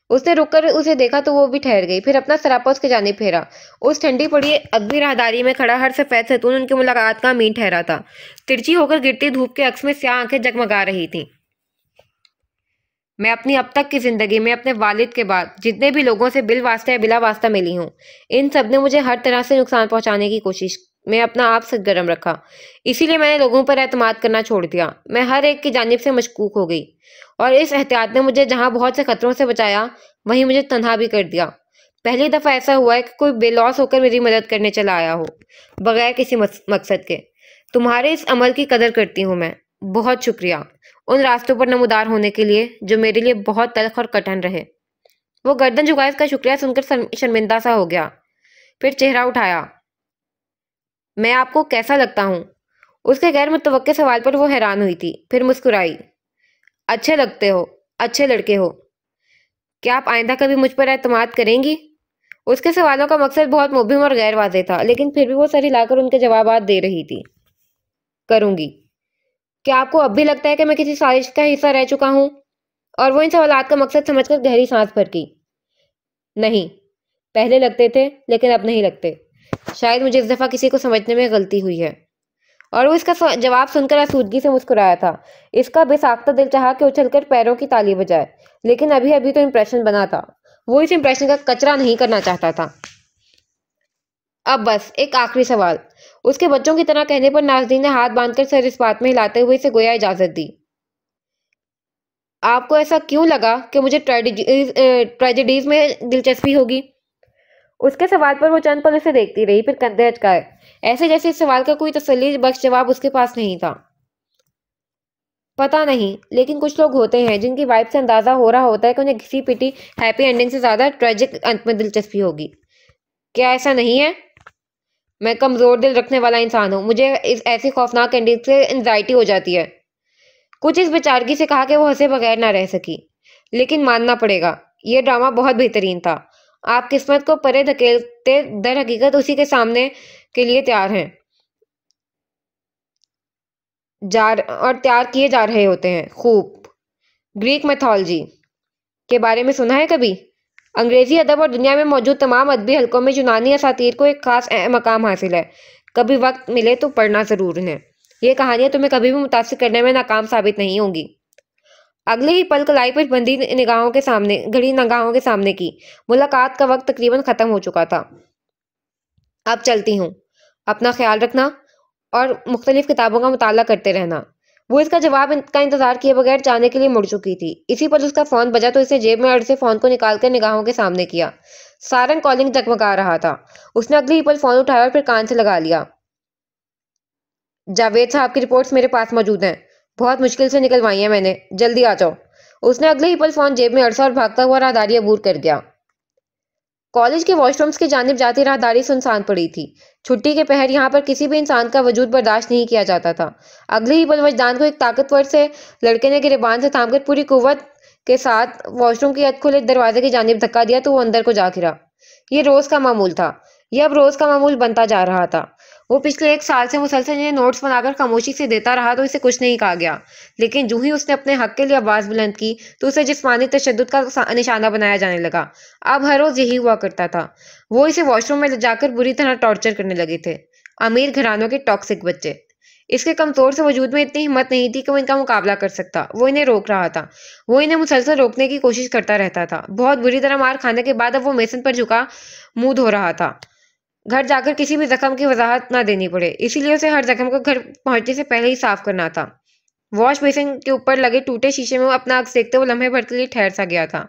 उसने रुककर उसे देखा तो वो भी ठहर गई, फिर अपना सरापा उसके जानिब फेरा। उस ठंडी पड़ी अगबी राहदारी में खड़ा हर सफेद सैतून उनकी मुलाकात का अमीन ठहरा था। तिरछी होकर गिरती धूप के अक्स में स्याह आंखें जगमगा रही थीं। मैं अपनी अब तक की जिंदगी में अपने वालिद के बाद जितने भी लोगों से बिल वास्ता या बिला वास्ता मिली हूँ, इन सब ने मुझे हर तरह से नुकसान पहुंचाने की कोशिश में अपना आप सरगर्म रखा। इसीलिए मैंने लोगों पर एतमाद करना छोड़ दिया। मैं हर एक की जानिब से मशकूक हो गई और इस एहतियात ने मुझे जहां बहुत से खतरों से बचाया, वहीं मुझे तन्हा भी कर दिया। पहली दफा ऐसा हुआ है कि कोई बेलौस होकर मेरी मदद करने चला आया हो, बगैर किसी मकसद के। तुम्हारे इस अमल की कदर करती हूँ मैं। बहुत शुक्रिया उन रास्तों पर नमूदार होने के लिए जो मेरे लिए बहुत तल्ख और कठिन रहे। वो गर्दन झुकाए इसका शुक्रिया सुनकर शर्मिंदा सा हो गया, फिर चेहरा उठाया। मैं आपको कैसा लगता हूँ? उसके गैर मुतवक्के सवाल पर वो हैरान हुई थी, फिर मुस्कुराई। अच्छे लगते हो, अच्छे लड़के हो। क्या आप आइंदा कभी मुझ पर एतमाद करेंगी? उसके सवालों का मकसद बहुत मुबहिम और गैर वाज़ेह था, लेकिन फिर भी वो सर हिलाकर उनके जवाबात दे रही थी। करूंगी। क्या आपको अब भी लगता है कि मैं किसी साजिश का हिस्सा रह चुका हूँ? और वो इन सवालात का मकसद समझकर गहरी सांस भरकी। नहीं, पहले लगते थे, लेकिन अब नहीं लगते। शायद मुझे इस दफा किसी को समझने में गलती हुई है। और वो इसका जवाब सुनकर आसूदगी से मुस्कुराया था। इसका बेसाख्ता दिल चाहा कि उछलकर पैरों की ताली बजाए, लेकिन अभी अभी तो इम्प्रेशन बना था। वो इस इम्प्रेशन का कचरा नहीं करना चाहता था। अब बस एक आखिरी सवाल। उसके बच्चों की तरह कहने पर नाज़नीन ने हाथ बांधकर सर इस बात में हिलाते हुए इसे गोया इजाजत दी। आपको ऐसा क्यों लगा कि मुझे ट्रेजेडीज में दिलचस्पी होगी? उसके सवाल पर वो चंद पल उसे देखती रही, फिर कंधे अचकाए, ऐसे जैसे इस सवाल का कोई तसल्ली बख्श जवाब उसके पास नहीं था। पता नहीं, लेकिन कुछ लोग होते हैं जिनकी वाइब से अंदाजा हो रहा होता है कि उन्हें घिसी पिटी हैप्पी एंडिंग से ज्यादा ट्रेजिक अंत में दिलचस्पी होगी। क्या ऐसा नहीं है? मैं कमजोर दिल रखने वाला इंसान हूँ, मुझे इस ऐसी खौफनाक एंडिंग से एंजाइटी हो जाती है। कुछ इस बेचारगी से कहा कि वो हंसे बगैर ना रह सकी। लेकिन मानना पड़ेगा, ये ड्रामा बहुत बेहतरीन था। आप किस्मत को परे धकेलते दर हकीकत उसी के सामने के लिए तैयार हैं, और तैयार किए जा रहे होते हैं। खूब। ग्रीक मैथोलॉजी के बारे में सुना है कभी? अंग्रेजी अदब और दुनिया में मौजूद तमाम अदबी हलकों में यूनानी असातीर को एक खास मकाम हासिल है। कभी वक्त मिले तो पढ़ना जरूर इन्हें। ये कहानियां तुम्हें कभी भी मुतासिर करने में नाकाम साबित नहीं होंगी। अगले ही पल कलाई पर बंधी निगाहों के सामने घड़ी निगाहों के सामने की मुलाकात का वक्त तकरीबन खत्म हो चुका था। अब चलती हूँ, अपना ख्याल रखना और मुख्तलिफ किताबों का मुताला करते रहना। वो इसका जवाब का इंतजार किए बगैर जाने के लिए मुड़ चुकी थी। इसी पर उसका फोन बजा तो इसे जेब में अड़ से फोन को निकालकर निगाहों के सामने किया। सारंग कॉलिंग जगमगा रहा था। उसने अगले ही पल फोन उठाया और फिर कान से लगा लिया। जावेद साहब की रिपोर्ट्स मेरे पास मौजूद हैं। बहुत मुश्किल से निकलवाई हैं मैंने, जल्दी आ जाओ। उसने अगले ही पल फोन जेब में अड़सा और भागता हुआ राहदारी अबूर कर गया। कॉलेज के वॉशरूम्स की जानिब जाती राहदारी सुनसान पड़ी थी। छुट्टी के पहर यहाँ पर किसी भी इंसान का वजूद बर्दाश्त नहीं किया जाता था। अगले ही पल वजदान को एक ताकतवर से लड़के ने गिरेबान से थामकर पूरी कुव्वत के साथ वॉशरूम के खुले दरवाजे की जानिब धक्का दिया तो वो अंदर को जा गिरा। ये रोज का मामूल था। ये अब रोज का मामूल बनता जा रहा था। वो पिछले एक साल से मुसलसल इन्हें नोट्स बनाकर खामोशी से देता रहा तो इसे कुछ नहीं कहा गया। लेकिन जो ही उसने अपने हक के लिए आवाज बुलंद की तो उसे जिस्मानी तशद्दुद का निशाना बनाया जाने लगा। अब हर रोज यही हुआ करता था। वो इसे वॉशरूम में ले जाकर बुरी तरह टॉर्चर करने लगे थे। अमीर घरानों के टॉक्सिक बच्चे। इसके कमजोर से वजूद में इतनी हिम्मत नहीं थी कि वो इनका मुकाबला कर सकता। वो इन्हें रोक रहा था। वो इन्हें मुसलसल रोकने की कोशिश करता रहता था। बहुत बुरी तरह मार खाने के बाद अब वो मेसन पर झुका मुंह धो रहा था। घर जाकर किसी भी जख्म की वजाहत ना देनी पड़े, इसीलिए उसे हर जख्म को घर पहुंचने से पहले ही साफ करना था। वॉश बेसिन के ऊपर लगे टूटे शीशे में वो अपना अक्स देखते वो लम्हे भर के लिए ठहर सा गया था।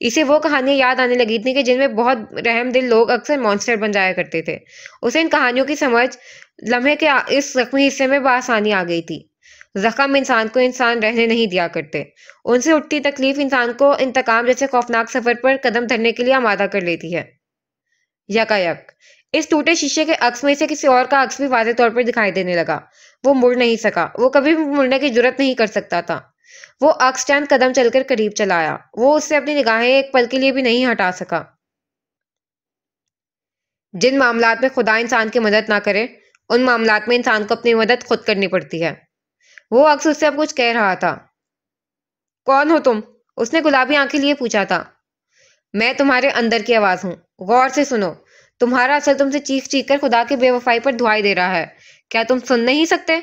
इसे वो कहानियां याद आने लगी थी कि जिनमें बहुत रहमदिल लोग अक्सर मॉन्स्टर बन जाया करते थे। उसे इन कहानियों की समझ लम्हे के इस जख्मी हिस्से में बआसानी आ गई थी। जख्म इंसान को इंसान रहने नहीं दिया करते। उनसे उठती तकलीफ इंसान को इंतकाम जैसे खौफनाक सफर पर कदम धरने के लिए आमादा कर लेती है। यकायक इस टूटे शीशे के अक्स में से किसी और का अक्स भी वाज़ेह तौर पर दिखाई देने लगा। वो मुड़ नहीं सका। वो कभी भी मुड़ने की जुर्रत नहीं कर सकता था। वो अक्स चंद कदम चलकर करीब चला आया। वो उससे अपनी निगाहें एक पल के लिए भी नहीं हटा सका। जिन मामलात में खुदा इंसान की मदद ना करे, उन मामलात में इंसान को अपनी मदद खुद करनी पड़ती है। वो अक्स उससे अब कुछ कह रहा था। कौन हो तुम? उसने गुलाबी आंखें लिए पूछा था। मैं तुम्हारे अंदर की आवाज हूँ। गौर से सुनो। तुम्हारा असल तुमसे चीख चीख कर खुदा की बेवफाई पर दुहाई दे रहा है। क्या तुम सुन नहीं सकते?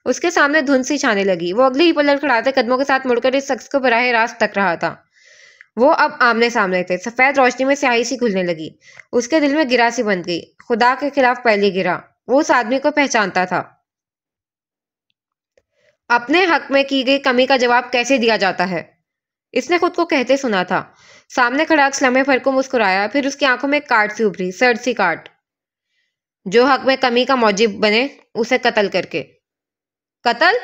उसके सामने धुंध सी छाने लगी। वो अगले ही पल लड़खड़ाते कदमों के साथ मुड़कर इस शख्स को बराह रास्त तक रहा था। वो अब आमने सामने थे। सफेद रोशनी में स्याही सी घुलने लगी। उसके दिल में गिरा सी बन गई। खुदा के खिलाफ पहले गिरा। वो उस आदमी को पहचानता था। अपने हक में की गई कमी का जवाब कैसे दिया जाता है? इसने खुद को कहते सुना था। सामने खड़ा अक्स लम्हे भर को मुस्कुराया, फिर उसकी आंखों में एक काट सी उभरी, सर्द सी काट। जो हक में कमी का मौजिब बने, उसे कत्ल करके। कत्ल?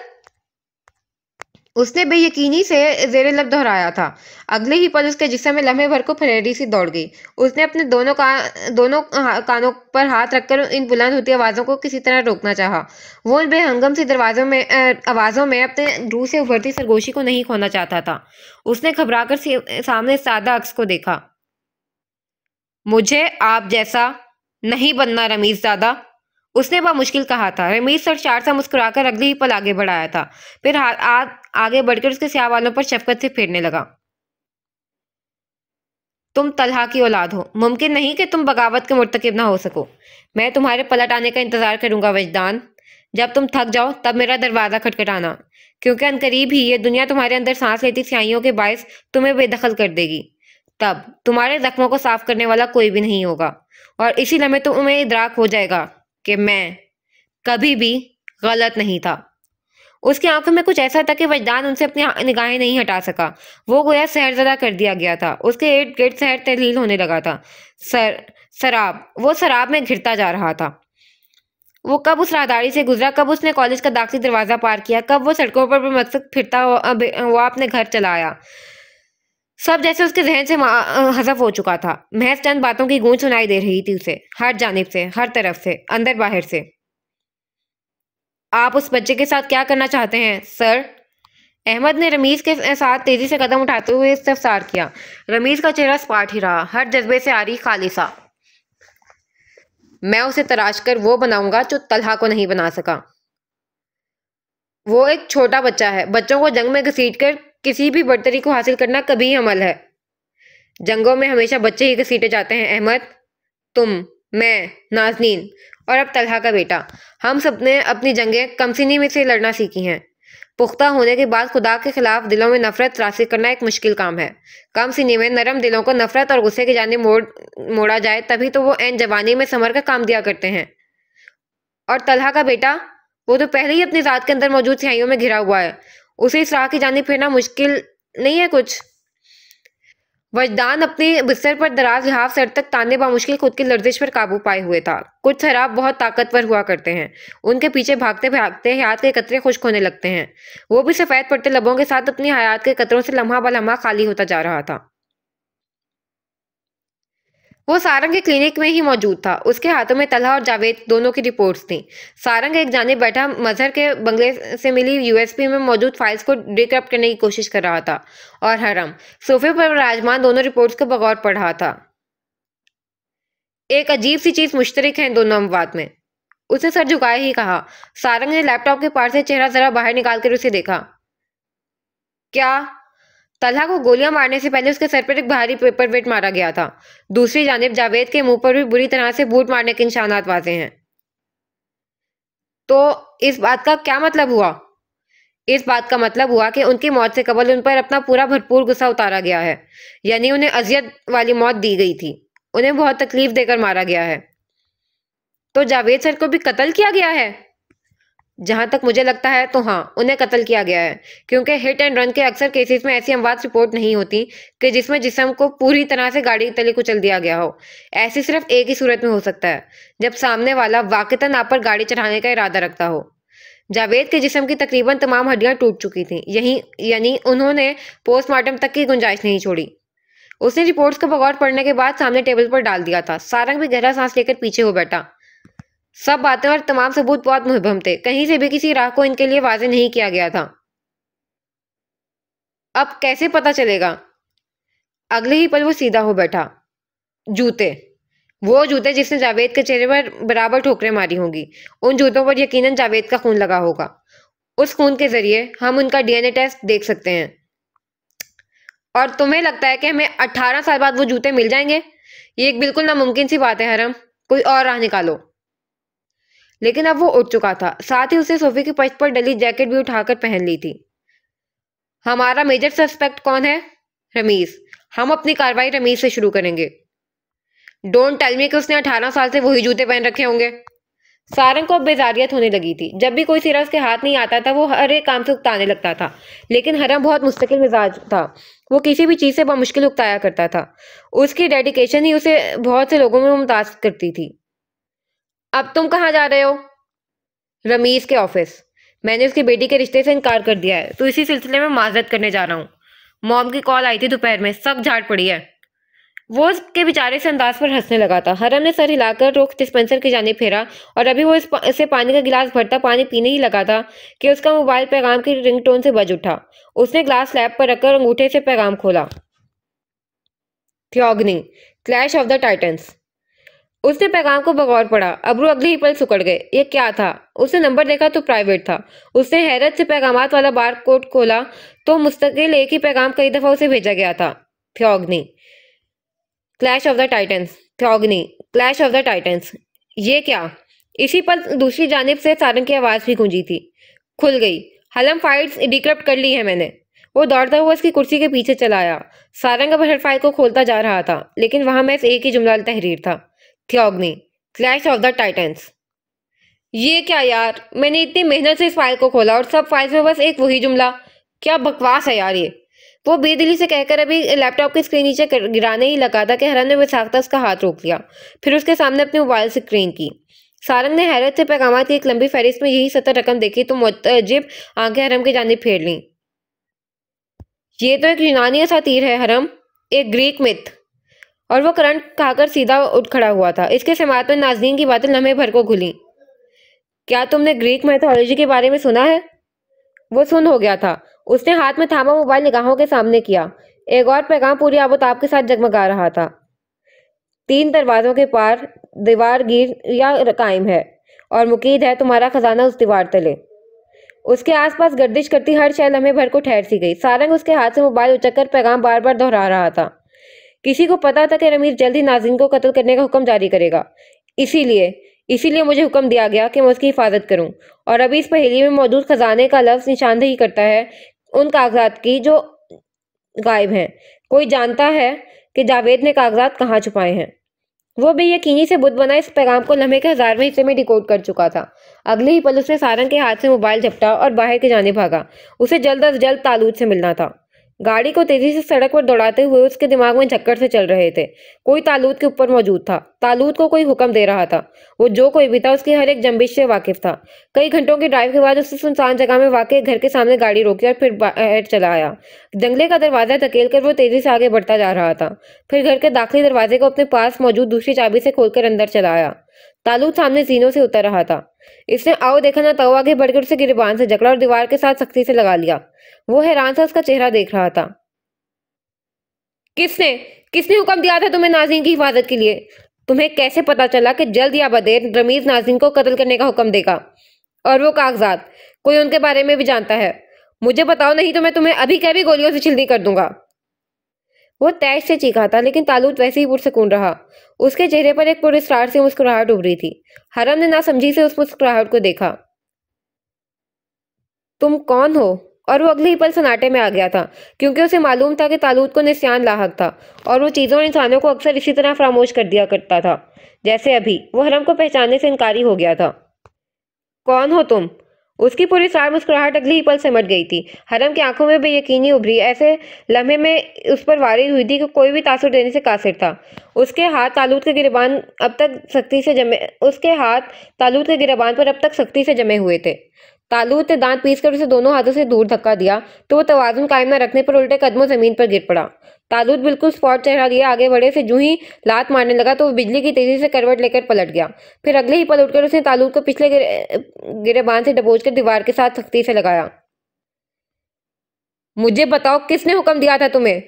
उसने बेयकीनी से जेरे लब दोहराया था। अगले ही पल उसके जिस्म में लम्हे भर को फरेरी सी दौड़ गई। उसने अपने दोनों कानों पर हाथ रखकर इन बुलंद होती आवाज़ों को किसी तरह रोकना चाहा। वो इन बेहंगम सी आवाज़ों में अपने रूह से उभरती सरगोशी को नहीं खोना चाहता था। उसने घबराकर सामने सादा अक्स को देखा। मुझे आप जैसा नहीं बनना रमीज दादा, उसने मुश्किल कहा था। रमीज सरशार सा मुस्कुराकर अगले ही पल आगे बढ़ाया था। फिर आगे बढ़कर उसके स्याह बालों पर शफकत से फेरने लगा। तुम तलहा की औलाद हो। मुमकिन नहीं कि तुम बगावत के मुर्तकिब ना हो सको। मैं तुम्हारे पलट आने का इंतजार करूंगा वजदान। जब तुम थक जाओ तब मेरा दरवाजा खटखटाना, क्योंकि अनकरीब ही ये दुनिया तुम्हारे अंदर सांस लेती स्याहियों के बायस तुम्हें बेदखल कर देगी। तब तुम्हारे जख्मों को साफ करने वाला कोई भी नहीं होगा, और इसी लम्हे तुम्हें इदराक हो जाएगा कि मैं कभी भी गलत नहीं था। उसकी आंखों में कुछ ऐसा था कि वजदान उनसे अपनी निगाहें नहीं हटा सका। वो गोया सहरजदा कर दिया गया था। उसके इर्द गिर्द सहर तहलील होने लगा था। वो शराब में घिरता जा रहा था। वो कब उस राहदारी से गुजरा, कब उसने कॉलेज का दाखिली दरवाजा पार किया, कब वो सड़कों पर बेमकसद फिरता हुआ अपने घर चला आया। सब जैसे उसके जहन से हज़फ हो चुका था। महज चंद बातों की गूंज सुनाई दे रही थी उसे, हर जानिब से, हर तरफ से, अंदर बाहर से। आप उस बच्चे के साथ क्या करना चाहते हैं, सर? अहमद ने रमीज के साथ तेजी से कदम उठाते हुए इस्तफसार किया। रमीज का चेहरा सपाट ही रहा, हर जज्बे से आ रही खालिसा। मैं उसे तराश कर वो बनाऊंगा जो तलहा को नहीं बना सका। वो एक छोटा बच्चा है। बच्चों को जंग में घसीट कर किसी भी बढ़तरी को हासिल करना कभी अमल है। जंगों में हमेशा बच्चे ही घसीटे जाते हैं अहमद। तुम, मैं, नाज़नीन और अब तलहा का बेटा, हम सब ने अपनी जंगें कमसिनी में से लड़ना सीखी हैं। पुख्ता होने के बाद खुदा के खिलाफ दिलों में नफरत रासिख करना एक मुश्किल काम है। कम सीने में नरम दिलों को नफरत और गुस्से की जानिब मोड़ा जाए तभी तो वो ऐन जवानी में समर का काम दिया करते हैं। और तलहा का बेटा, वो तो पहले ही अपनी जात के अंदर मौजूद सियाहियों में घिरा हुआ है। उसे इस राह की जानिब फिरना मुश्किल नहीं है कुछ। वजदान अपने बिस्तर पर दराज लिहाफ सर तक ताने बामुश्किल खुद की लर्जिश पर काबू पाए हुए था। कुछ शराब बहुत ताकतवर हुआ करते हैं। उनके पीछे भागते भागते हयात के कतरे खुश्क होने लगते हैं। वो भी सफ़ेद पड़ते लबों के साथ अपनी हयात के कतरों से लम्हा ब लम्हा खाली होता जा रहा था। वो सारंग के क्लिनिक में ही मौजूद था। उसके हाथों में तलहा और जावेद दोनों की रिपोर्ट्स थीं। सारंग एक जानिब बैठा मजहर के बंगले से मिली यूएसपी में मौजूद फाइल्स को डिक्रिप्ट करने की कोशिश कर रहा था और हरम सोफे पर विराजमान दोनों रिपोर्ट्स को बगौर पढ़ रहा था। एक अजीब सी चीज मुश्तरक है इन दोनों अमवात में, उसने सर झुकाए ही कहा। सारंग ने लैपटॉप के पार से चेहरा जरा बाहर निकाल कर उसे देखा। क्या? तलहा को गोलियां मारने से पहले उसके सर पर एक भारी पेपर वेट मारा गया था। दूसरी जानिब जावेद के मुंह पर भी बुरी तरह से बूट मारने के निशानात वाजे हैं। तो इस बात का क्या मतलब हुआ? इस बात का मतलब हुआ कि उनकी मौत से कबल उन पर अपना पूरा भरपूर गुस्सा उतारा गया है। यानी उन्हें अजियत वाली मौत दी गई थी। उन्हें बहुत तकलीफ देकर मारा गया है। तो जावेद सर को भी कत्ल किया गया है? जहां तक मुझे लगता है तो हाँ, उन्हें कत्ल किया गया है, क्योंकि हिट एंड रन के अक्सर केसेस में ऐसी अमवात रिपोर्ट नहीं होती कि जिसमें जिस्म को पूरी तरह से गाड़ी तले कुचल दिया गया हो। ऐसी सिर्फ एक ही सूरत में हो सकता है, जब सामने वाला वाक़तन आप पर गाड़ी चढ़ाने का इरादा रखता हो। जावेद के जिस्म की तकरीबन तमाम हड्डियां टूट चुकी थीं, यही यानी उन्होंने पोस्टमार्टम तक की गुंजाइश नहीं छोड़ी। उसने रिपोर्ट्स को बगौर पढ़ने के बाद सामने टेबल पर डाल दिया था। सारंग भी गहरा सांस लेकर पीछे हो बैठा। सब बातें और तमाम सबूत बहुत मुबहम थे। कहीं से भी किसी राह को इनके लिए वाज़ेह नहीं किया गया था। अब कैसे पता चलेगा? अगले ही पल वो सीधा हो बैठा। जूते, वो जूते जिसने जावेद के चेहरे पर बराबर ठोकरें मारी होंगी। उन जूतों पर यकीनन जावेद का खून लगा होगा। उस खून के जरिए हम उनका डीएनए टेस्ट देख सकते हैं। और तुम्हें लगता है कि हमें 18 साल बाद वो जूते मिल जाएंगे? ये एक बिल्कुल नामुमकिन सी बात है हरम। कोई और राह निकालो। लेकिन अब वो उठ चुका था। साथ ही उसे सोफे की पश्त पर डली जैकेट भी उठाकर पहन ली थी। हमारा मेजर सस्पेक्ट कौन है? रमीज। हम अपनी कार्रवाई रमीज से शुरू करेंगे। डोंट टेल मी कि उसने 18 साल से वही जूते पहन रखे होंगे। सारंग को अब बेजारियत होने लगी थी। जब भी कोई सिरा उसके हाथ नहीं आता था वो हर एक काम से उकताने लगता था। लेकिन हरम बहुत मुस्तकिल मिजाज था। वो किसी भी चीज़ से बामुश्किल उकताया करता था। उसकी डेडिकेशन ही उसे बहुत से लोगों में मुमताज करती थी। अब तुम कहाँ जा रहे हो? रमीज के ऑफिस। मैंने उसकी बेटी के रिश्ते से इनकार कर दिया है, तो इसी सिलसिले में माजरत करने जा रहा हूँ। मॉम की कॉल आई थी दोपहर में, सब झाड़ पड़ी है। वो उसके बेचारे से अंदाज पर हंसने लगा था। हरम ने सर हिलाकर रुख डिस्पेंसर की जानिब फेरा और अभी वो इसे पानी का गिलास भरता पानी पीने ही लगा था कि उसका मोबाइल पैगाम की रिंगटोन से बज उठा। उसने ग्लास स्लैब पर रखकर अंगूठे से पैगाम खोला। थियोगनी, क्लैश ऑफ द टाइटन्स। उसने पैगाम को बगौर पढ़ा। अबरू अगले ही पल सुकड़ गए। ये क्या था? उसने नंबर देखा तो प्राइवेट था। उसने हैरत से पैगामात वाला बार कोड खोला तो मुस्तकिल एक ही पैगाम कई दफा उसे भेजा गया था। Theogony, Clash of the Titans. Theogony, Clash of the Titans. ये क्या? इसी पल दूसरी जानिब से सारंग की आवाज भी गूंजी थी। खुल गई। हलम फाइल्स डिक्रिप्ट कर ली है मैंने। वो दौड़ता हुआ उसकी कुर्सी के पीछे चला आया। सारंग अब हर फाइल को खोलता जा रहा था, लेकिन वहां महज एक ही जुमला तहरीर था। Theogony, Clash of the Titans. ये क्या यार, मैंने इतनी मेहनत से इस फाइल को खोला और सब फाइल्स में बस एक वही जुमला। क्या बकवास है यार ये। वो बेदिली से कहकर अभी लैपटॉप की स्क्रीन नीचे गिराने ही लगा था कि हरम ने बेसाख्ता उसका हाथ रोक लिया। फिर उसके सामने अपनी मोबाइल स्क्रीन की। सारंग ने हैरत से पैगामात की एक लंबी फहरिस्त में यही 70 रकम देखी तो मुतअज्जिब आंखें हरम की जानिब फेर लीं। ये तो एक यूनानी असातीर है हरम, एक ग्रीक मिथ। और वो करंट खाकर सीधा उठ खड़ा हुआ था। इसके समात में नाज़नीन की बातें लम्हे भर को घुलीं। क्या तुमने ग्रीक मैथोलॉजी के बारे में सुना है? वो सुन हो गया था। उसने हाथ में थामा मोबाइल निगाहों के सामने किया। एक और पैगाम पूरी आबोताब के साथ जगमगा रहा था। 3 दरवाजों के पार दीवार गिर या कायम है और मुकीद है तुम्हारा खजाना उस दीवार तले। उसके आसपास गर्दिश करती हर शय लम्हे भर को ठहर सी गई। सारंग उसके हाथ से मोबाइल उचककर पैगाम बार बार दोहरा रहा था। किसी को पता था कि रमीज जल्द ही नाज़रीन को कत्ल करने का हुक्म जारी करेगा। इसीलिए इसीलिए मुझे हुक्म दिया गया कि मैं उसकी हिफाजत करूं। और अभी इस पहेली में मौजूद खजाने का लफ्ज निशानदेही करता है उन कागजात की जो गायब हैं। कोई जानता है कि जावेद ने कागजात कहाँ छुपाए हैं। वो बेयकीनी से बुत बना इस पैगाम को लम्हे के 1000वें हिस्से में डिकोड कर चुका था। अगले ही पल उसने सारंग के हाथ से मोबाइल झपटा और बाहर की जाने भागा। उसे जल्द अज जल्द तालूत से मिलना था। गाड़ी को तेजी से सड़क पर दौड़ाते हुए उसके दिमाग में झक्कड़ से चल रहे थे। कोई तालूत के ऊपर मौजूद था। तालूत को कोई हुक्म दे रहा था। वो जो कोई भी था उसकी हर एक जंबिश से वाकिफ था। कई घंटों की ड्राइव के बाद उसने सुनसान जगह में वाकई घर के सामने गाड़ी रोकी और फिर बाहर चला आया। जंगले का दरवाजा धकेल कर वो तेजी से आगे बढ़ता जा रहा था। फिर घर के दाखिली दरवाजे को अपने पास मौजूद दूसरी चाबी से खोलकर अंदर चला आया। तालूत सामने जीनों से उतर रहा था। इसने आओ देखा ना तो आगे बढ़कर उसे गिरबान से जकड़ा और दीवार के साथ सख्ती से लगा लिया। वो हैरान सा उसका चेहरा देख रहा था। किसने किसने हुक्म दिया था तुम्हें नाज़रीन की हिफाजत के लिए? तुम्हें कैसे पता चला कि जल्द या बदेर रमीज नाज़रीन को कत्ल करने का हुक्म देगा? और वो कागजात कोई उनके बारे में भी जानता है? मुझे बताओ, नहीं तो मैं तुम्हें अभी क्या भी गोलियों से छिल्दी कर दूंगा। वो तैश से चीखा था लेकिन तालूत वैसे ही पुरसकून रहा। उसके चेहरे पर एक पुरस्कार से मुस्कुराहट उभरी थी। हरम ने नासमझी से उस मुस्कुराहट को देखा। तुम कौन हो? और वो अगले ही पल सन्नाटे में आ गया था क्योंकि उसे मालूम था कि तालूत को निस्यान लाहक था और वो चीज़ों और इंसानों को अक्सर इसी तरह फरामोश कर दिया करता था जैसे अभी। वो हरम को पहचानने से इनकारी हो गया था। कौन हो तुम? उसकी पूरी सार मुस्कुराहट अगली ही पल सिमट गई थी। हरम की आंखों में बेयकीनी उभरी। ऐसे लम्हे में उस पर वारिद हुई थी कि कोई भी तासुर देने से कासिर था। उसके हाथ तालूत के गिरबान पर अब तक सख्ती से जमे हुए थे। तालूत ने दांत पीसकर उसे दोनों हाथों से दूर धक्का दिया तो वो तवाजुन कायम न रखने पर उल्टे कदमों जमीन पर गिर पड़ा। तालूत बिल्कुल स्पॉट चेहरा लिए आगे बढ़े से जूं ही लात मारने लगा तो वो बिजली की तेजी से करवट लेकर पलट गया। फिर अगले ही पल उठकर उसने तालूत को पिछले गिरेबान से दबोचकर दीवार के साथ सख्ती से लगाया। मुझे बताओ, किसने हुक्म दिया था तुम्हें?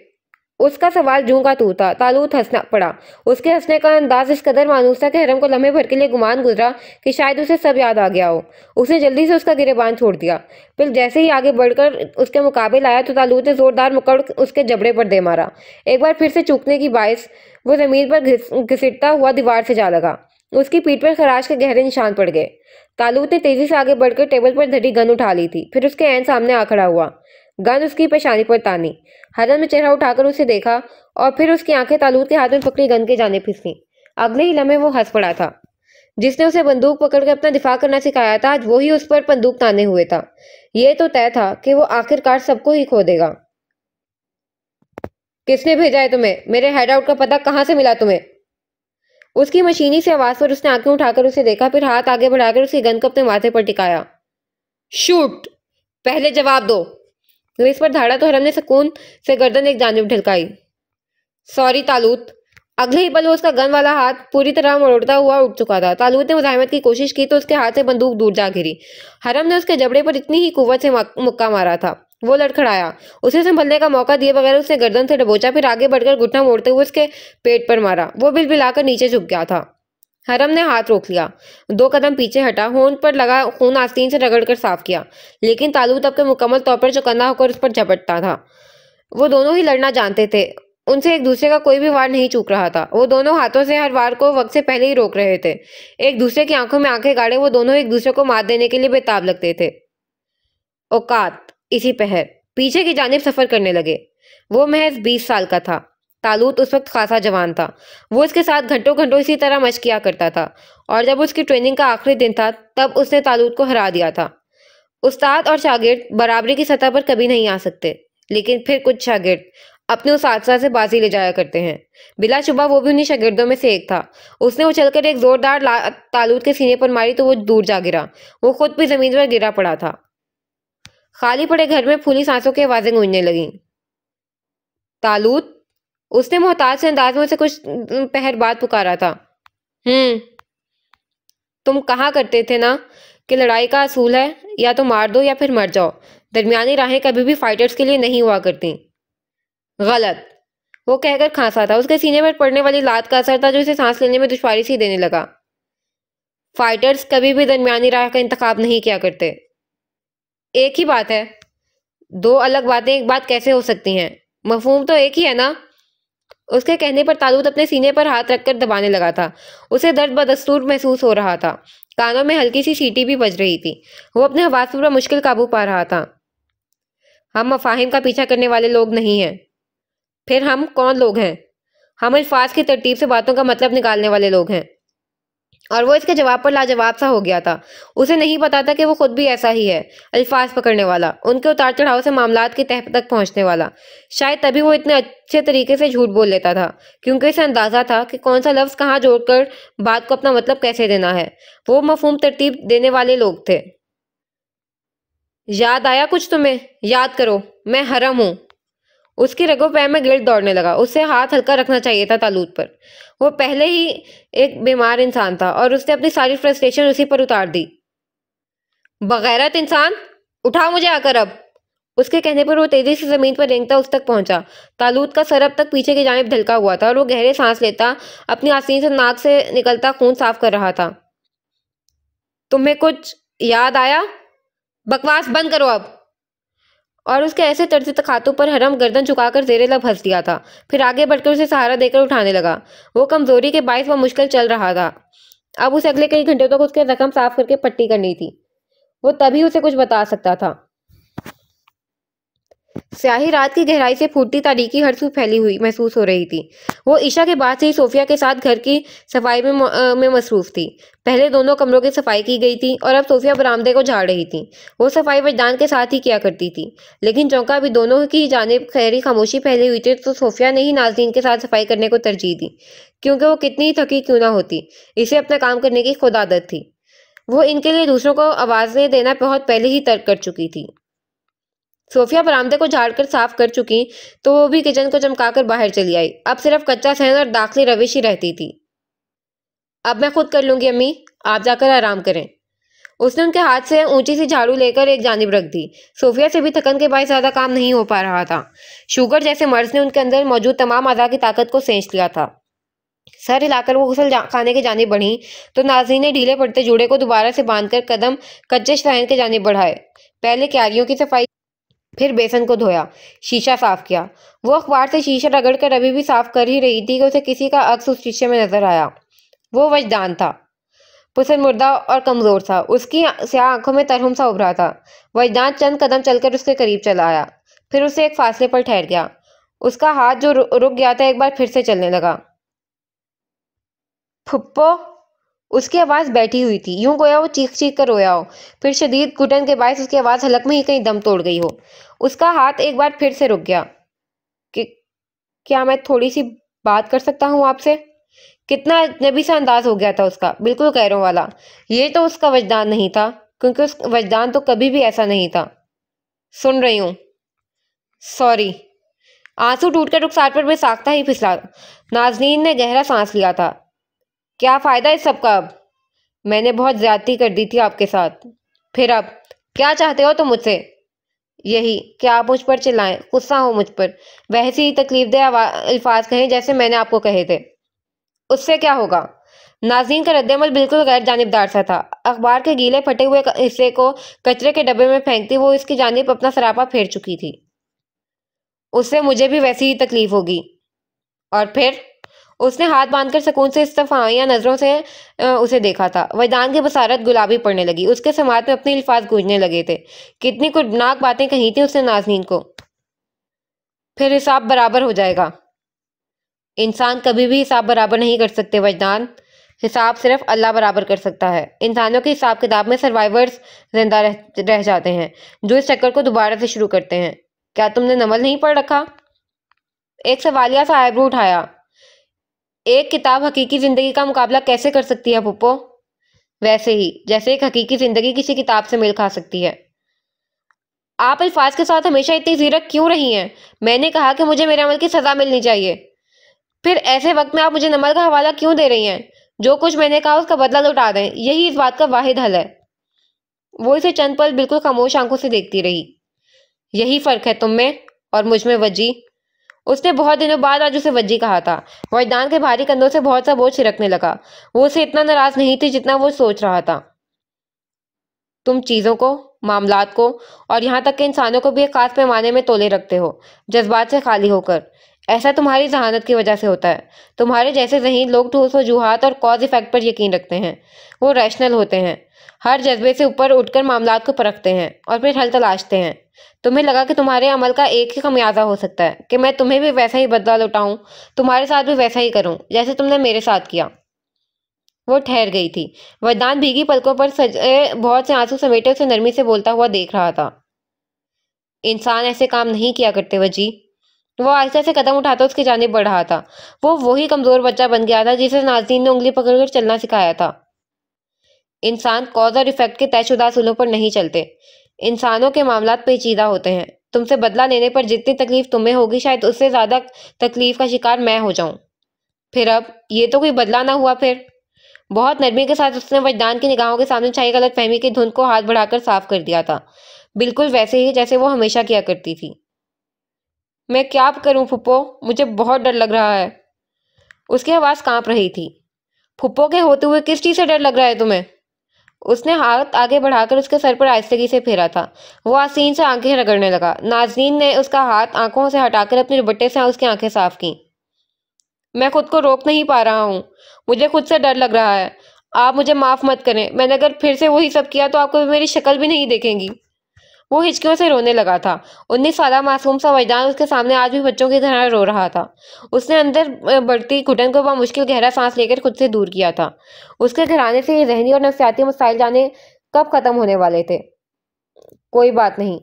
उसका सवाल जूं का तू था। तालूत हंसना पड़ा। उसके हंसने का अंदाज इस कदर मानूस था कि हरम को लम्हे भर के लिए गुमान गुजरा कि शायद उसे सब याद आ गया हो। उसने जल्दी से उसका गिरेबान छोड़ दिया। फिर जैसे ही आगे बढ़कर उसके मुकाबले आया तो तालूत ने जोरदार मुक्कड़ उसके जबड़े पर दे मारा। एक बार फिर से चूकने की बायस वो जमीन पर घसीटता हुआ दीवार से जा लगा। उसकी पीठ पर खराश के गहरे निशान पड़ गए। तालूत ने तेजी से आगे बढ़कर टेबल पर धरी गन उठा ली थी। फिर उसके ऐन सामने आ खड़ा हुआ, गन उसकी पेशानी पर तानी। हरम ने चेहरा उठाकर उसे देखा और फिर उसकी आंखें तालूत के हाथ में पकड़ी गन के जाने फिसली। अगले ही लम्हे वो हंस पड़ा था। जिसने उसे बंदूक पकड़कर अपना दिफा करना सिखाया था आज वही उस पर बंदूक ताने हुए था। ये तो तय था कि वो आखिरकार सबको ही खो देगा। किसने भेजा है तुम्हें? मेरे हेड आउट का पता कहाँ से मिला तुम्हें? उसकी मशीनी से आवाज पर उसने आंखें उठाकर उसे देखा, फिर हाथ आगे बढ़ाकर उसकी गन को अपने माथे पर टिकाया। शूट! पहले जवाब दो। इस पर धाड़ा तो हरम ने सुकून से गर्दन एक जानिब ढलकाई। सॉरी तालूत। अगले ही पल वो उसका गन वाला हाथ पूरी तरह मरोड़ता हुआ उठ चुका था। तालूत ने मुजाहिमत की कोशिश की तो उसके हाथ से बंदूक दूर जा गिरी। हरम ने उसके जबड़े पर इतनी ही कुव्वत से मुक्का मारा था। वो लड़खड़ाया। उसे संभलने का मौका दिए बगैर उसने गर्दन से दबोचा, फिर आगे बढ़कर घुटना मोड़ते हुए उसके पेट पर मारा। वो बिलबिलाकर नीचे झुक गया था। हरम ने हाथ रोक लिया, 2 कदम पीछे हटा, होंठ पर लगा खून आस्तीन से रगड़कर साफ किया। लेकिन तालूत अब के मुकम्मल तौर पर चौकन्ना होकर उस पर झपटता था। वो दोनों ही लड़ना जानते थे। उनसे एक दूसरे का कोई भी वार नहीं चूक रहा था। वो दोनों हाथों से हर वार को वक्त से पहले ही रोक रहे थे। एक दूसरे की आंखों में आंखें गाड़े वो दोनों एक दूसरे को मात देने के लिए बेताब लगते थे। औकात इसी पहर पीछे की जानिब सफर करने लगे। वो महज 20 साल का था। तालूत उस वक्त खासा जवान था। वो इसके साथ घंटों घंटों इसी तरह मशक किया करता था और जब उसकी ट्रेनिंग का आखिरी दिन था तब उसने तालूत को हरा दिया था। उस्ताद और शागिर्द बराबरी की सतह पर कभी नहीं आ सकते, लेकिन फिर कुछ शागिर्द अपने उस हादसा से बाजी ले जाया करते हैं। बिलाशुबा वो भी उन्हीं शागिर्दों में से एक था। उसने उछलकर एक जोरदार तालूत के सीने पर मारी तो वो दूर जा गिरा। वो खुद भी जमीन पर गिरा पड़ा था। खाली पड़े घर में फूली सांसों की आवाजें गूंजने लगीं। तालूत, उसने मोहताज से अंदाज में उसे कुछ पहर बाद पुकारा था। तुम कहा करते थे ना कि लड़ाई का असूल है या तो मार दो या फिर मर जाओ। दरमियानी राहें कभी भी फाइटर्स के लिए नहीं हुआ करती। गलत, वो कहकर खांसा था। उसके सीने पर पड़ने वाली लात का असर था जो इसे सांस लेने में दुश्वारी सी देने लगा। फाइटर्स कभी भी दरमियानी राह का इंतखाब नहीं किया करते। एक ही बात है। दो अलग बातें एक बात कैसे हो सकती हैं? मफहूम तो एक ही है ना? उसके कहने पर तालूत अपने सीने पर हाथ रखकर दबाने लगा था। उसे दर्द बदस्तूर महसूस हो रहा था। कानों में हल्की सी सीटी भी बज रही थी। वो अपने हवास पर मुश्किल काबू पा रहा था। हम मफाहिम का पीछा करने वाले लोग नहीं हैं। फिर हम कौन लोग हैं? हम अल्फाज की तरतीब से बातों का मतलब निकालने वाले लोग हैं। और वो इसके जवाब पर लाजवाब सा हो गया था। उसे नहीं पता था कि वो खुद भी ऐसा ही है, अल्फाज पकड़ने वाला, उनके उतार चढ़ाव से मामलात की तह तक पहुंचने वाला। शायद तभी वो इतने अच्छे तरीके से झूठ बोल लेता था, क्योंकि इसे अंदाजा था कि कौन सा लफ्ज कहाँ जोड़कर बात को अपना मतलब कैसे देना है। वो मफहूम तरतीब देने वाले लोग थे। याद आया कुछ तुम्हें? याद करो, मैं हरम हूं। उसकी रगों पैर में गिल्ट दौड़ने लगा। उसे हाथ हल्का रखना चाहिए था तालूत पर। वो पहले ही एक बीमार इंसान था और उसने अपनी सारी फ्रस्ट्रेशन उसी पर उतार दी। बगैरत इंसान, उठाओ मुझे आकर अब। उसके कहने पर वो तेजी से जमीन पर रेंगता उस तक पहुंचा। तालूत का सर अब तक पीछे की जानिब ढलका हुआ था और वो गहरे सांस लेता अपनी आस्तीन से नाक से निकलता खून साफ कर रहा था। तुम्हें कुछ याद आया? बकवास बंद करो अब। और उसके ऐसे तर्ज तखातों पर हरम गर्दन झुकाकर जेरे लब हंस दिया था। फिर आगे बढ़कर उसे सहारा देकर उठाने लगा। वो कमजोरी के बायस वह मुश्किल चल रहा था। अब उसे अगले कई घंटों तक उसके जख्म साफ करके पट्टी करनी थी। वो तभी उसे कुछ बता सकता था। स्याही रात की गहराई से फूटती तारीकी हर सू फैली हुई महसूस हो रही थी। वो ईशा के बाद से ही सोफिया के साथ घर की सफाई में मसरूफ थी। पहले दोनों कमरों की सफाई की गई थी और अब सोफिया बरामदे को झाड़ रही थी। वो सफाई वजदान के साथ ही किया करती थी, लेकिन चौंका अभी दोनों की जानिब खैरी खामोशी फैली हुई थी तो सोफिया ने ही नाज़रीन के साथ सफाई करने को तरजीह दी, क्योंकि वो कितनी ही थकी क्यों ना होती, इसे अपना काम करने की खुद आदत थी। वो इनके लिए दूसरों को आवाज़ें देना बहुत पहले ही तर्क कर चुकी थी। सोफिया बरामदे को झाड़कर साफ कर चुकी तो वो भी किचन को चमकाकर बाहर चली आई। अब सिर्फ कच्चा सहन और दाखिली रविश ही रहती थी। अब मैं खुद कर लूंगी अम्मी, आप जाकर आराम करें। उसने उनके हाथ से ऊंची सी झाड़ू लेकर एक जानिब रख दी। सोफिया से भी थकन के बाद ज्यादा काम नहीं हो पा रहा था। शुगर जैसे मर्ज ने उनके अंदर मौजूद तमाम अज़ा की ताकत को सेंच लिया था। सर हिलाकर वो गुसल खाने की जानिब बढ़ी तो नाज़रीन ने ढीले पड़ते जूड़े को दोबारा से बांधकर कदम कच्चे सहन के जानिब बढ़ाए। पहले क्यारियों की सफाई, फिर बेसन को धोया, शीशा साफ किया। वो अखबार से शीशा रगड़कर अभी भी साफ कर ही रही थी कि उसे किसी का अक्स उस शीशे में नजर आया। वो वजदान था। पुसर मुर्दा और कमजोर था। उसकी स्याह आंखों में तरहुम सा उभरा था। वजदान चंद कदम चलकर उसके करीब चला आया, फिर उसे एक फासले पर ठहर गया। उसका हाथ जो रुक गया था एक बार फिर से चलने लगा। फुप्पो, उसकी आवाज बैठी हुई थी, यूं गोया वो चीख चीख कर रोया हो। फिर शदीद घुटन के बायस उसकी आवाज हलक में ही कहीं दम तोड़ गई हो। उसका हाथ एक बार फिर से रुक गया। कि क्या मैं थोड़ी सी बात कर सकता हूँ आपसे? कितना अजनबी सा अंदाज हो गया था उसका, बिल्कुल गैरों वाला। ये तो उसका वजदान नहीं था, क्योंकि उस वजदान तो कभी भी ऐसा नहीं था। सुन रही हूँ। सॉरी। आंसू टूटकर रुखसार पर बेसाख्ता ही फिसला। नाज़नीन ने गहरा सांस लिया था। क्या फायदा इस सब का अब? मैंने बहुत ज्यादती कर दी थी आपके साथ। फिर अब क्या चाहते हो तुम मुझसे? यही कि आप मुझ पर चिल्लाएं, गुस्सा हो मुझ पर, वैसे ही तकलीफदेह अल्फाज कहें जैसे मैंने आपको कहे थे। उससे क्या होगा? नाज़रीन का रद्दमल बिल्कुल गैर जानिबदार सा था। अखबार के गीले फटे हुए हिस्से को कचरे के डब्बे में फेंकती वो इसकी जानिब अपना सरापा फेर चुकी थी। उससे मुझे भी वैसी ही तकलीफ होगी। और फिर? उसने हाथ बांधकर सुकून से इस्तफाइया नजरों से उसे देखा था। वजदान की बसारत गुलाबी पड़ने लगी। उसके समात में अपने अल्फाज गूंजने लगे थे। कितनी कुर्बनाक बातें कही थी उसने नाज़नीन को। फिर हिसाब बराबर हो जाएगा। इंसान कभी भी हिसाब बराबर नहीं कर सकते वजदान। हिसाब सिर्फ अल्लाह बराबर कर सकता है। इंसानों के हिसाब किताब में सर्वाइवर्स जिंदा रह जाते हैं, जो इस चक्कर को दोबारा से शुरू करते हैं। क्या तुमने नमल नहीं पढ़ रखा? एक सवालिया सा आईब्रो उठाया। एक किताब हकीकी जिंदगी का मुकाबला कैसे कर सकती है पुप्पो? वैसे ही जैसे एक हकीकी जिंदगी किसी किताब से मेल खा सकती है। आप अल्फाज के साथ हमेशा इतनी ज़ीरक क्यों रही हैं? मैंने कहा कि मुझे मेरे अमल की सजा मिलनी चाहिए। फिर ऐसे वक्त में आप मुझे नमल का हवाला क्यों दे रही हैं? जो कुछ मैंने कहा उसका बदला लौटा दें, यही इस बात का वाहिद हल है। वो इसे चंद पल बिल्कुल खामोश आंखों से देखती रही। यही फर्क है तुम में और मुझ में वज्जी। उसने बहुत दिनों बाद आज उसे वज्जी कहा था। वजदान के भारी कंधों से बहुत सा बोझ छिड़कने लगा। वो उसे इतना नाराज नहीं थी जितना वो सोच रहा था। तुम चीज़ों को, मामलात को और यहाँ तक कि इंसानों को भी एक खास पैमाने में तोले रखते हो, जज्बात से खाली होकर। ऐसा तुम्हारी जहानत की वजह से होता है। तुम्हारे जैसे ज़हीन लोग ठोस वजूहात और कॉज इफेक्ट पर यकीन रखते हैं। वो रैशनल होते हैं, हर जज्बे से ऊपर उठकर मामलात को परखते हैं और फिर हल तलाशते हैं। तुम्हें लगा कि तुम्हारे अमल का एक ही खमियाजा हो सकता है कि मैं तुम्हें भी वैसा ही बदला लौटाऊं, तुम्हारे साथ भी वैसा ही करूं जैसे तुमने मेरे साथ किया। वो ठहर गई थी। वरदान भीगी पलकों पर सजे बहुत से आंसू समेटे उसे नरमी से बोलता हुआ देख रहा था। इंसान ऐसे काम नहीं किया करते वजी। वो आहिस्ता से कदम उठाता उसकी जानिब बढ़ रहा था। वो वही कमजोर बच्चा बन गया था जिसे नाज़रीन ने उंगली पकड़कर चलना सिखाया था। इंसान कॉज और इफेक्ट के तयशुदा असूलों पर नहीं चलते। इंसानों के मामलात पेचीदा होते हैं। तुमसे बदला लेने पर जितनी तकलीफ तुम्हें होगी शायद उससे ज्यादा तकलीफ का शिकार मैं हो जाऊं। फिर अब ये तो कोई बदला ना हुआ फिर। बहुत नरमी के साथ उसने वजदान की निगाहों के सामने छाई गलतफहमी की धुंध को हाथ बढ़ाकर साफ कर दिया था। बिल्कुल वैसे ही जैसे वो हमेशा किया करती थी। मैं क्या करूं फुप्पो, मुझे बहुत डर लग रहा है। उसकी आवाज कांप रही थी। फुप्पो के होते हुए किस चीज से डर लग रहा है तुम्हें? उसने हाथ आगे बढ़ाकर उसके सर पर आहिस्तगी से फेरा था। वो आसीन से आंखें रगड़ने लगा। नाज़रीन ने उसका हाथ आंखों से हटाकर अपने दुपट्टे से उसकी आंखें साफ की। मैं खुद को रोक नहीं पा रहा हूँ। मुझे खुद से डर लग रहा है। आप मुझे माफ मत करें। मैंने अगर फिर से वही सब किया तो आप कभी मेरी शक्ल भी नहीं देखेंगी। वो हिचकियों से रोने लगा था। 19 साला मासूम सा वजदान उसके सामने आज भी बच्चों की तरह रो रहा था। उसने अंदर बढ़ती घुटन को मुश्किल गहरा सांस लेकर खुद से दूर किया था। उसके घराने से ये जहनी और नफ्सियाती मसाइल जाने कब खत्म होने वाले थे। कोई बात नहीं,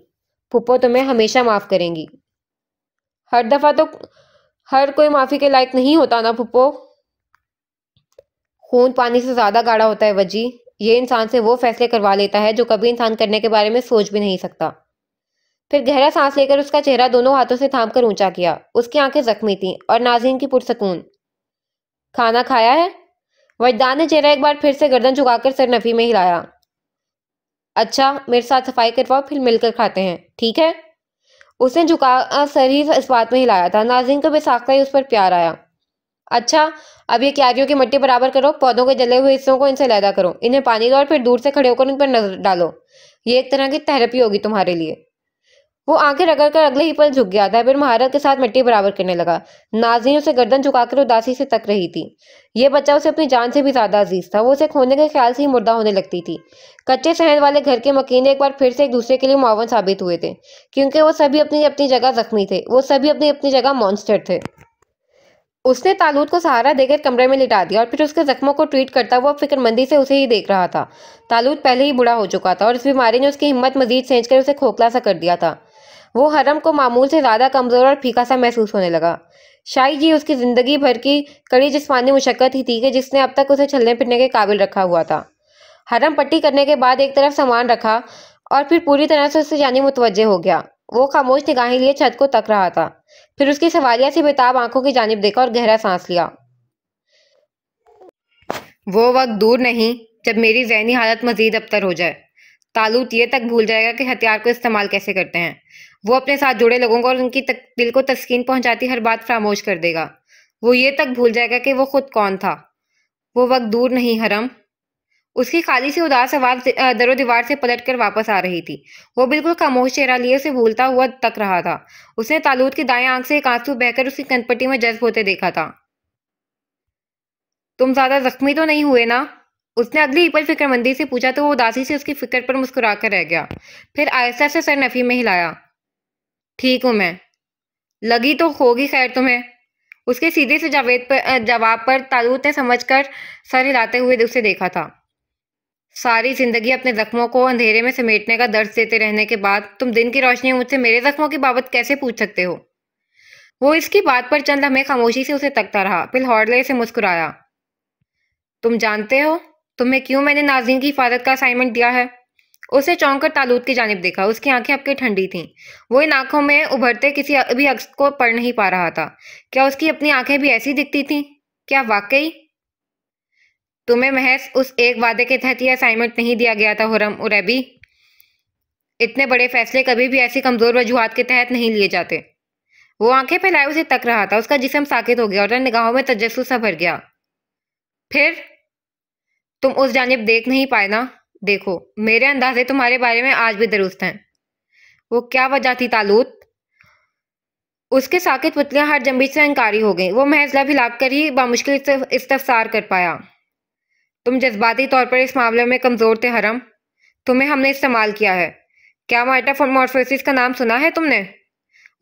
फुप्पो तुम्हें हमेशा माफ करेंगी। हर दफा तो हर कोई माफी के लायक नहीं होता ना फुप्पो। खून पानी से ज्यादा गाढ़ा होता है वजी। ये इंसान से वो फैसले करवा लेता है जो कभी इंसान करने के बारे में सोच भी नहीं सकता। फिर गहरा सांस लेकर उसका चेहरा दोनों हाथों से थाम कर ऊंचा किया। उसकी आंखें जख्मी थीं और नाज़रीन की पुरसकून। खाना खाया है? वजदान ने चेहरा एक बार फिर से गर्दन झुकाकर सर नफी में हिलाया। अच्छा, मेरे साथ सफाई करवाओ, फिर मिलकर खाते हैं, ठीक है? उसने झुका सर ही इस बात में हिलाया था। नाज़रीन को बेसाख्ता ही उस पर प्यार आया। अच्छा, अब ये क्यारियों की मिट्टी बराबर करो, पौधों के जले हुए हिस्सों को इनसे अलहदा करो, इन्हें पानी दो और फिर दूर से खड़े होकर उन पर नजर डालो। ये एक तरह की थेरेपी होगी तुम्हारे लिए। वो आंखें रगड़कर अगले ही पल झुक गया था। फिर महारत के साथ मिट्टी बराबर करने लगा। नाज़रीन उसे गर्दन झुकाकर उदासी से तक रही थी। ये बच्चा उसे अपनी जान से भी ज्यादा अजीज था। वो उसे खोने के ख्याल से ही मुर्दा होने लगती थी। कच्चे सहन वाले घर के मकीने एक बार फिर से एक दूसरे के लिए मुआवन साबित हुए थे, क्योंकि वो सभी अपनी अपनी जगह जख्मी थे। वो सभी अपनी अपनी जगह मॉन्स्टर थे। उसने तालूत को सहारा देकर कमरे में लिटा दिया और फिर उसके जख्मों को ट्रीट करता हुआ फिक्रमंदी से उसे ही देख रहा था। तालूत पहले ही बूढ़ा हो चुका था और इस बीमारी ने उसकी हिम्मत मजीद सेंचकर उसे खोखला सा कर दिया था। वो हरम को मामूल से ज्यादा कमजोर और फीका सा महसूस होने लगा। शायद ये उसकी जिंदगी भर की कड़ी जिस्मानी मुशक्कत ही थी कि जिसने अब तक उसे चलने फिरने के काबिल रखा हुआ था। हरम पट्टी करने के बाद एक तरफ सामान रखा और फिर पूरी तरह से उससे जानी मुतवज्जे हो गया। वो खामोश निगाहें लिए छत को तक रहा था। फिर उसकी सवालिया सी बेताब आंखों की जानिब देखा और गहरा सांस लिया। वो वक्त दूर नहीं जब मेरी जहनी हालत मजीद अबतर हो जाए। तालूत ये तक भूल जाएगा कि हथियार को इस्तेमाल कैसे करते हैं। वो अपने साथ जुड़े लोगों को और उनकी दिल को तस्कीन पहुंचाती हर बात फरामोश कर देगा। वो ये तक भूल जाएगा कि वो खुद कौन था। वो वक्त दूर नहीं हरम। उसकी खाली सी उदास आवाज दरो दीवार से पलट कर वापस आ रही थी। वो बिल्कुल खामोश चेहरा लिए उसे भूलता हुआ तक रहा था। उसने तालूत की दाएं आंख से एक आंसू बहकर उसकी कनपट्टी में जज्ब होते देखा था। तुम ज्यादा जख्मी तो नहीं हुए ना? उसने अगली ही पल फिक्रमंदी से पूछा तो वो उदासी से उसकी फिक्र पर मुस्कुरा कर रह गया। फिर आहिस्ता से सर नफी में हिलाया। ठीक हूं मैं। लगी तो होगी खैर तुम्हें। उसके सीधे से जवाब पर तालूत ने समझकर सर हिलाते हुए उसे देखा था। सारी जिंदगी अपने जख्मों को अंधेरे में समेटने का दर्द देते रहने के बाद तुम दिन की रोशनी में मुझसे मेरे जख्मों की बाबत कैसे पूछ सकते हो? वो इसकी बात पर चंद लम्हे खामोशी से उसे तकता रहा, फिर हौले से मुस्कुराया। तुम जानते हो तुम्हें क्यों मैंने नाज़रीन की हिफाजत का असाइनमेंट दिया है? उसे चौंक कर तालूत की जानिब देखा। उसकी आंखें अब के ठंडी थीं। वो इन आंखों में उभरते किसी भी अक्स को पढ़ नहीं पा रहा था। क्या उसकी अपनी आंखें भी ऐसी दिखती थीं? क्या वाकई तुम्हें महज उस एक वादे के तहत यह असाइनमेंट नहीं दिया गया था हुरम उरैबी? इतने बड़े फैसले कभी भी ऐसी कमजोर वजूहात के तहत नहीं लिए जाते। वो आंखें फैलाए उसे तक रहा था। उसका जिस्म साकित हो गया और निगाहों में तजस्सुस सा भर गया। फिर तुम उस जानिब देख नहीं पाए ना? देखो, मेरे अंदाजे तुम्हारे बारे में आज भी दुरुस्त हैं। वो क्या वजह थी तालूत? उसके साकित पुतलियां हर जंबी से इनकारी हो गईं। वो महज लब हिलाकर ही बामुश्किल इस्तफसार कर पाया। तुम जज्बाती तौर पर इस मामले में कमजोर थे हरम। तुम्हें हमने इस्तेमाल किया है। क्या मेटामॉर्फोसिस का नाम सुना है तुमने?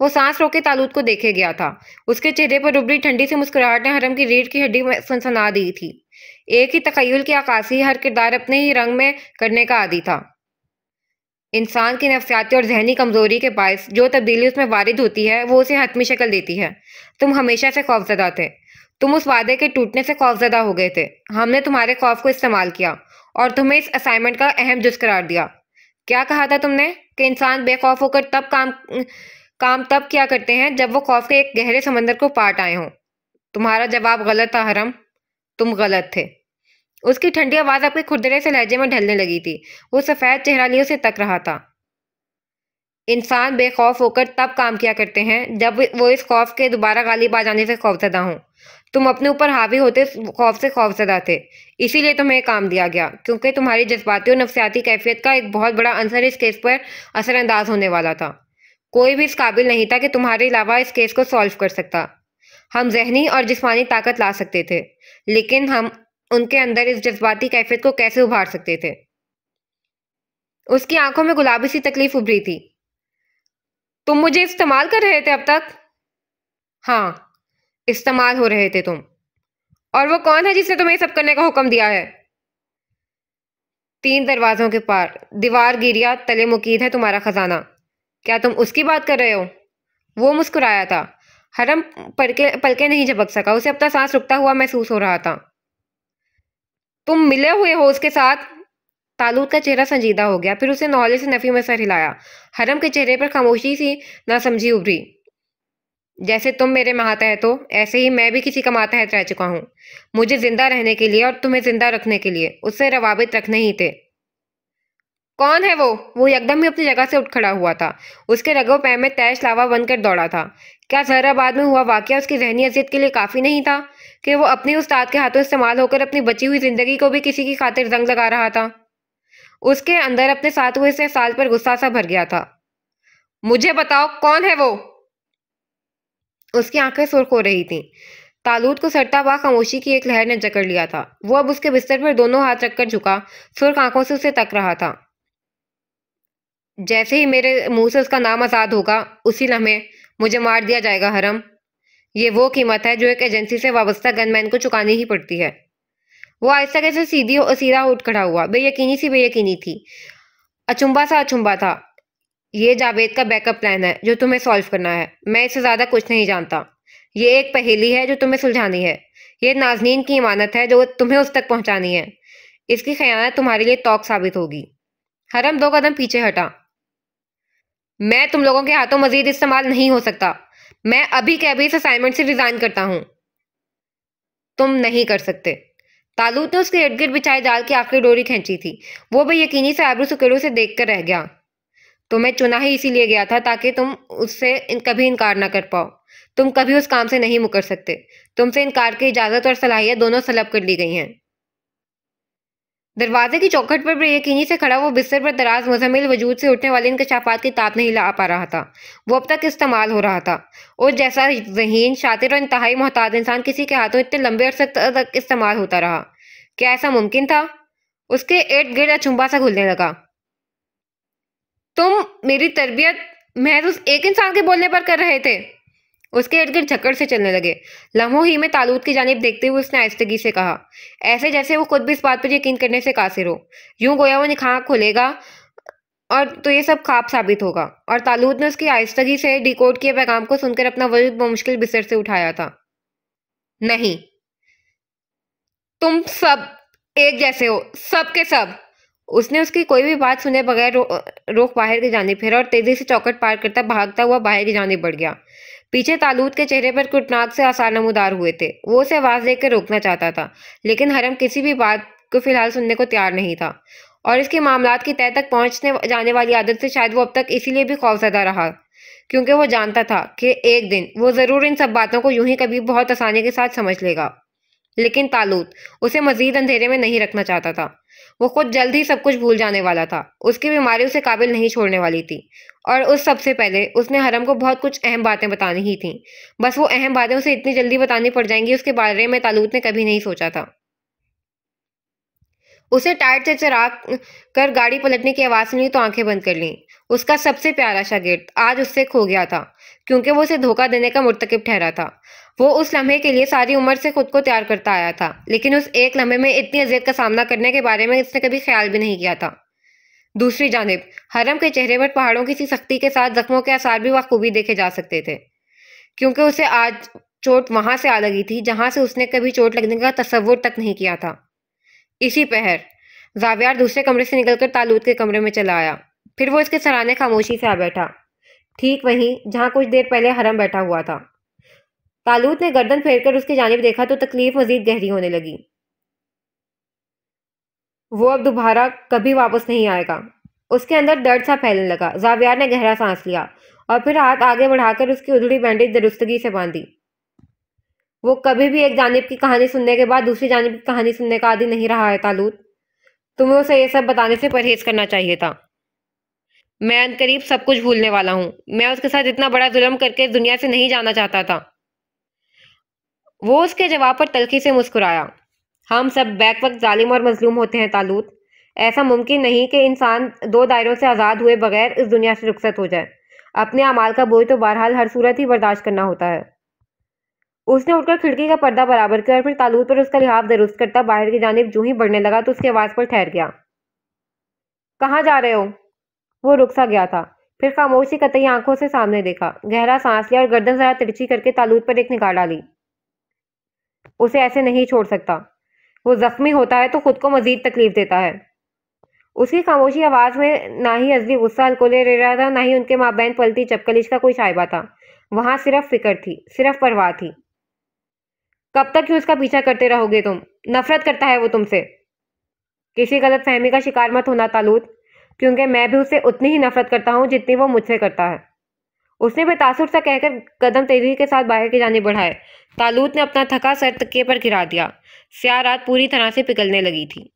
वो सांस रोके तालूत को देखे गया था। उसके चेहरे पर उभरी ठंडी सी मुस्कुराहट ने हरम की रीढ़ की हड्डी में सनसना दी थी। एक ही तखय्युल की अक्कासी हर किरदार अपने ही रंग में करने का आदी था। इंसान की नफ्सियाती और जहनी कमजोरी के बायस जो तब्दीली उसमें वारिद होती है वो उसे हतमी शक्ल देती है। तुम हमेशा से खौफजदा थे। तुम उस वादे के टूटने से खौफजदा हो गए थे। हमने तुम्हारे खौफ को इस्तेमाल किया और तुम्हें इस असाइनमेंट का अहम जुज़ करार दिया। क्या कहा था तुमने कि इंसान बेखौफ होकर तब काम तब किया करते हैं जब वो खौफ के एक गहरे समंदर को पाट आए हों। तुम्हारा जवाब गलत था हरम। तुम गलत थे। उसकी ठंडी आवाज आपके खुरदरे से लहजे में ढलने लगी थी। वो सफेद चेहरा लिए उसे तक रहा था। इंसान बेखौफ होकर तब काम किया करते हैं जब वो इस खौफ के दोबारा गालिब आ जाने से खौफजदा हों। तुम अपने ऊपर हावी होते खौफ से खौफजदा थे। इसीलिए तुम्हें काम दिया गया, क्योंकि तुम्हारी जज्बाती और नफ्सियाती कैफियत का एक बहुत बड़ा अंसर इस केस पर असरअंदाज होने वाला था। कोई भी इस काबिल नहीं था कि तुम्हारे अलावा इस केस को सॉल्व कर सकता। हम जहनी और जिस्मानी ताकत ला सकते थे, लेकिन हम उनके अंदर इस जज्बाती कैफियत को कैसे उभार सकते थे? उसकी आंखों में गुलाबी सी तकलीफ उभरी थी। तुम मुझे इस्तेमाल कर रहे थे अब तक? हाँ, इस्तेमाल हो रहे थे तुम। और वो कौन है जिसने तुम्हें सब करने का हुक्म दिया है? 3 दरवाजों के पार दीवार गिरिया तले मुकीद है तुम्हारा खजाना। क्या तुम उसकी बात कर रहे हो? वो मुस्कुराया था। हरम पलके नहीं झपक सका। उसे अपना सांस रुकता हुआ महसूस हो रहा था। तुम मिले हुए हो उसके साथ? तालूत का चेहरा संजीदा हो गया। फिर उसे नौले से नफी में सर हिलाया। हरम के चेहरे पर खामोशी सी नासमझी उभरी। जैसे तुम मेरे मातहत हो, ऐसे ही मैं भी किसी का मातहत रह चुका हूँ। मुझे जिंदा रहने के लिए और तुम्हें जिंदा रखने के लिए उससे रवाबित रखने ही थे। कौन है वो? वो एकदम ही अपनी जगह से उठ खड़ा हुआ था। उसके रगो पैर में तैश लावा बनकर दौड़ा था। क्या जहराबाद में हुआ वाकया उसकी जहनी अजियत के लिए काफी नहीं था कि वो अपने उस्ताद के हाथों इस्तेमाल होकर अपनी बची हुई जिंदगी को भी किसी की खातिर जंग लगा रहा था? उसके अंदर अपने साथ हुए इस साल पर गुस्सा सा भर गया था। मुझे बताओ कौन है वो? उसकी आंखें सुर्ख हो रही थीं। तालूत को सड़ता हुआ खामोशी की एक लहर ने जकड़ लिया था। वो अब उसके बिस्तर पर दोनों हाथ रखकर झुका, सुर्ख आंखों से उसे तक रहा था। जैसे ही मेरे मुंह से उसका नाम आजाद होगा, उसी लम्हे मुझे मार दिया जाएगा हरम। ये वो कीमत है जो एक एजेंसी से वाबस्ता गनमैन को चुकानी ही पड़ती है। वो आहिस्ता कैसे सीधा उठ खड़ा हुआ। बेयकीनी सी बेयकीनी थी। अचंभा सा अचंभा था। ये जावेद का बैकअप प्लान है जो तुम्हें सॉल्व करना है। मैं इससे ज्यादा कुछ नहीं जानता। ये एक पहेली है जो तुम्हें सुलझानी है। ये नाज़नीन की इमानत है जो तुम्हें उस तक पहुंचानी है। इसकी खयानत तुम्हारे लिए तौक साबित होगी। हरम 2 कदम पीछे हटा। मैं तुम लोगों के हाथों मजीद इस्तेमाल नहीं हो सकता। मैं अभी के अभी इस असाइनमेंट से रिजाइन करता हूं। तुम नहीं कर सकते। तालूत ने उसके इर्द गिर्द बिछाए जाल की आखिरी डोरी खींची थी। वो बेयकीनी से आबरू सुकेड़ू से देख कर रह गया। तुम्हें चुना ही इसीलिए गया था ताकि तुम उससे कभी इनकार ना कर पाओ। तुम कभी उस काम से नहीं मुकर सकते। तुमसे इनकार की इजाजत और सलाहियत दोनों सलब कर ली गई हैं। दरवाजे की चौखट पर बेयकीनी से खड़ा वो बिस्तर पर दराज मुजम्मिल वजूद से उठने वाले इंकशाफात की ताप नहीं ला पा रहा था। वो अब तक इस्तेमाल हो रहा था। और जैसा ज़हीन, शातिर और इंतहाई मोहताज इंसान किसी के हाथों इतने लंबे अरसे तक इस्तेमाल होता रहा। क्या ऐसा मुमकिन था? उसके इर्द गिर्द अचंभा सा घुलने लगा। तुम मेरी तरबियत महज उस एक इंसान के बोलने पर कर रहे थे? उसके इर्द गिर्द झक्कड़ से चलने लगे। लम्हों ही में तालूत की जानिब देखते हुए उसने आहिस्तगी से कहा, ऐसे जैसे वो खुद भी इस बात पर यकीन करने से कासिर हो। यूं गोया वो निखाह खोलेगा और तो ये सब ख्वाब साबित होगा। और तालूत ने उसकी आहिस्तगी से डिकोड किए पैगाम को सुनकर अपना वजूद बमुश्किल बिस्तर से उठाया था। नहीं, तुम सब एक जैसे हो, सब के सब। उसने उसकी कोई भी बात सुने बगैर रोक बाहर की जानिब फिरा और तेजी से चौखट पार करता भागता हुआ बाहर की जानिब बढ़ गया। पीछे तालूत के चेहरे पर कुटनाक से आसार नमूदार हुए थे। वो उसे आवाज देकर रोकना चाहता था, लेकिन हरम किसी भी बात को फिलहाल सुनने को तैयार नहीं था। और इसके मामलात की तह तक पहुंचने जाने वाली आदत से शायद वो अब तक इसीलिए भी खौफजदा रहा, क्योंकि वो जानता था कि एक दिन वो जरूर इन सब बातों को यूं ही कभी बहुत आसानी के साथ समझ लेगा। लेकिन तालूत उसे मजीद अंधेरे में नहीं रखना चाहता था। वो खुद जल्द ही सब कुछ भूल जाने वाला था। उसकी बीमारी उसे काबिल नहीं छोड़ने वाली थी। और उस सबसे पहले उसने हरम को बहुत कुछ अहम बातें बतानी ही थीं। बस वो अहम बातें उसे इतनी जल्दी बतानी पड़ जाएंगी, उसके बारे में तालूत ने कभी नहीं सोचा था। उसे टायर से चराग कर गाड़ी पलटने की आवाज सुनी तो आंखें बंद कर लीं। उसका सबसे प्यारा शागिर्द आज उससे खो गया था, क्योंकि वो उसे धोखा देने का मुर्तकिब ठहरा था। वो उस लम्हे के लिए सारी उम्र से खुद को तैयार करता आया था, लेकिन उस एक लम्हे में इतनी अजियत का सामना करने के बारे में उसने कभी ख्याल भी नहीं किया था। दूसरी जानिब हरम के चेहरे पर पहाड़ों की सी सख्ती के साथ जख्मों के आसार भी बखूबी देखे जा सकते थे, क्योंकि उसे आज चोट वहां से आ लगी थी जहां से उसने कभी चोट लगने का तसव्वुर तक नहीं किया था। इसी पहर जावियार दूसरे कमरे से निकलकर तालूत के कमरे में चला आया। फिर वो इसके सराहने खामोशी से आ बैठा, ठीक वहीं जहां कुछ देर पहले हरम बैठा हुआ था। तालूत ने गर्दन फेरकर उसकी जानिब देखा तो तकलीफ मजीद गहरी होने लगी। वो अब दोबारा कभी वापस नहीं आएगा। उसके अंदर दर्द सा फैलने लगा। जावियार ने गहरा सांस लिया और फिर हाथ आगे बढ़ाकर उसकी उधड़ी बैंडेज दुरुस्तगी से बांधी। वो कभी भी एक जानिब की कहानी सुनने के बाद दूसरी जानिब की कहानी सुनने का आदी नहीं रहा है तालूत। तुम्हें उसे ये सब बताने से परहेज करना चाहिए था। मैं अनकरीब सब कुछ भूलने वाला हूँ। मैं उसके साथ इतना बड़ा जुल्म करके इस दुनिया से नहीं जाना चाहता था। वो उसके जवाब पर तल्खी से मुस्कुराया। हम सब बैक वक्त जालिम और मजलूम होते हैं तालूत। ऐसा मुमकिन नहीं कि इंसान दो दायरों से आज़ाद हुए बगैर इस दुनिया से रुखसत हो जाए। अपने अमाल का बोझ तो बहरहाल हर सूरत ही बर्दाश्त करना होता है। उसने उठकर खिड़की का पर्दा बराबर किया और फिर तालूत पर उसका लिहाफ दुरुस्त करता बाहर की जानिब जूं ही बढ़ने लगा तो उसकी आवाज़ पर ठहर गया। कहाँ जा रहे हो? वो रुक सा गया था, फिर खामोशी कतई आंखों से सामने देखा, गहरा सांस लिया और गर्दन जरा तिरछी करके तालूत पर एक निगाह डाली। उसे ऐसे नहीं छोड़ सकता। वो जख्मी होता है तो खुद को मजीद तकलीफ देता है। उसकी खामोशी आवाज में ना ही अजली गुस्सा अलकोले रह रहा था, ना ही उनके माबैन पलती चपकलिश का कोई शायबा था। वहां सिर्फ फिक्र थी, सिर्फ परवाह थी। कब तक क्यों उसका पीछा करते रहोगे तुम? नफरत करता है वो तुमसे। किसी गलत फहमी का शिकार मत होना तालूत, क्योंकि मैं भी उससे उतनी ही नफरत करता हूँ जितनी वो मुझसे करता है। उसने बेतासुर सा कहकर कदम तेजी के साथ बाहर की जानिब बढ़ाए। तालूत ने अपना थका सर तकिए पर गिरा दिया। स्याह रात पूरी तरह से पिघलने लगी थी।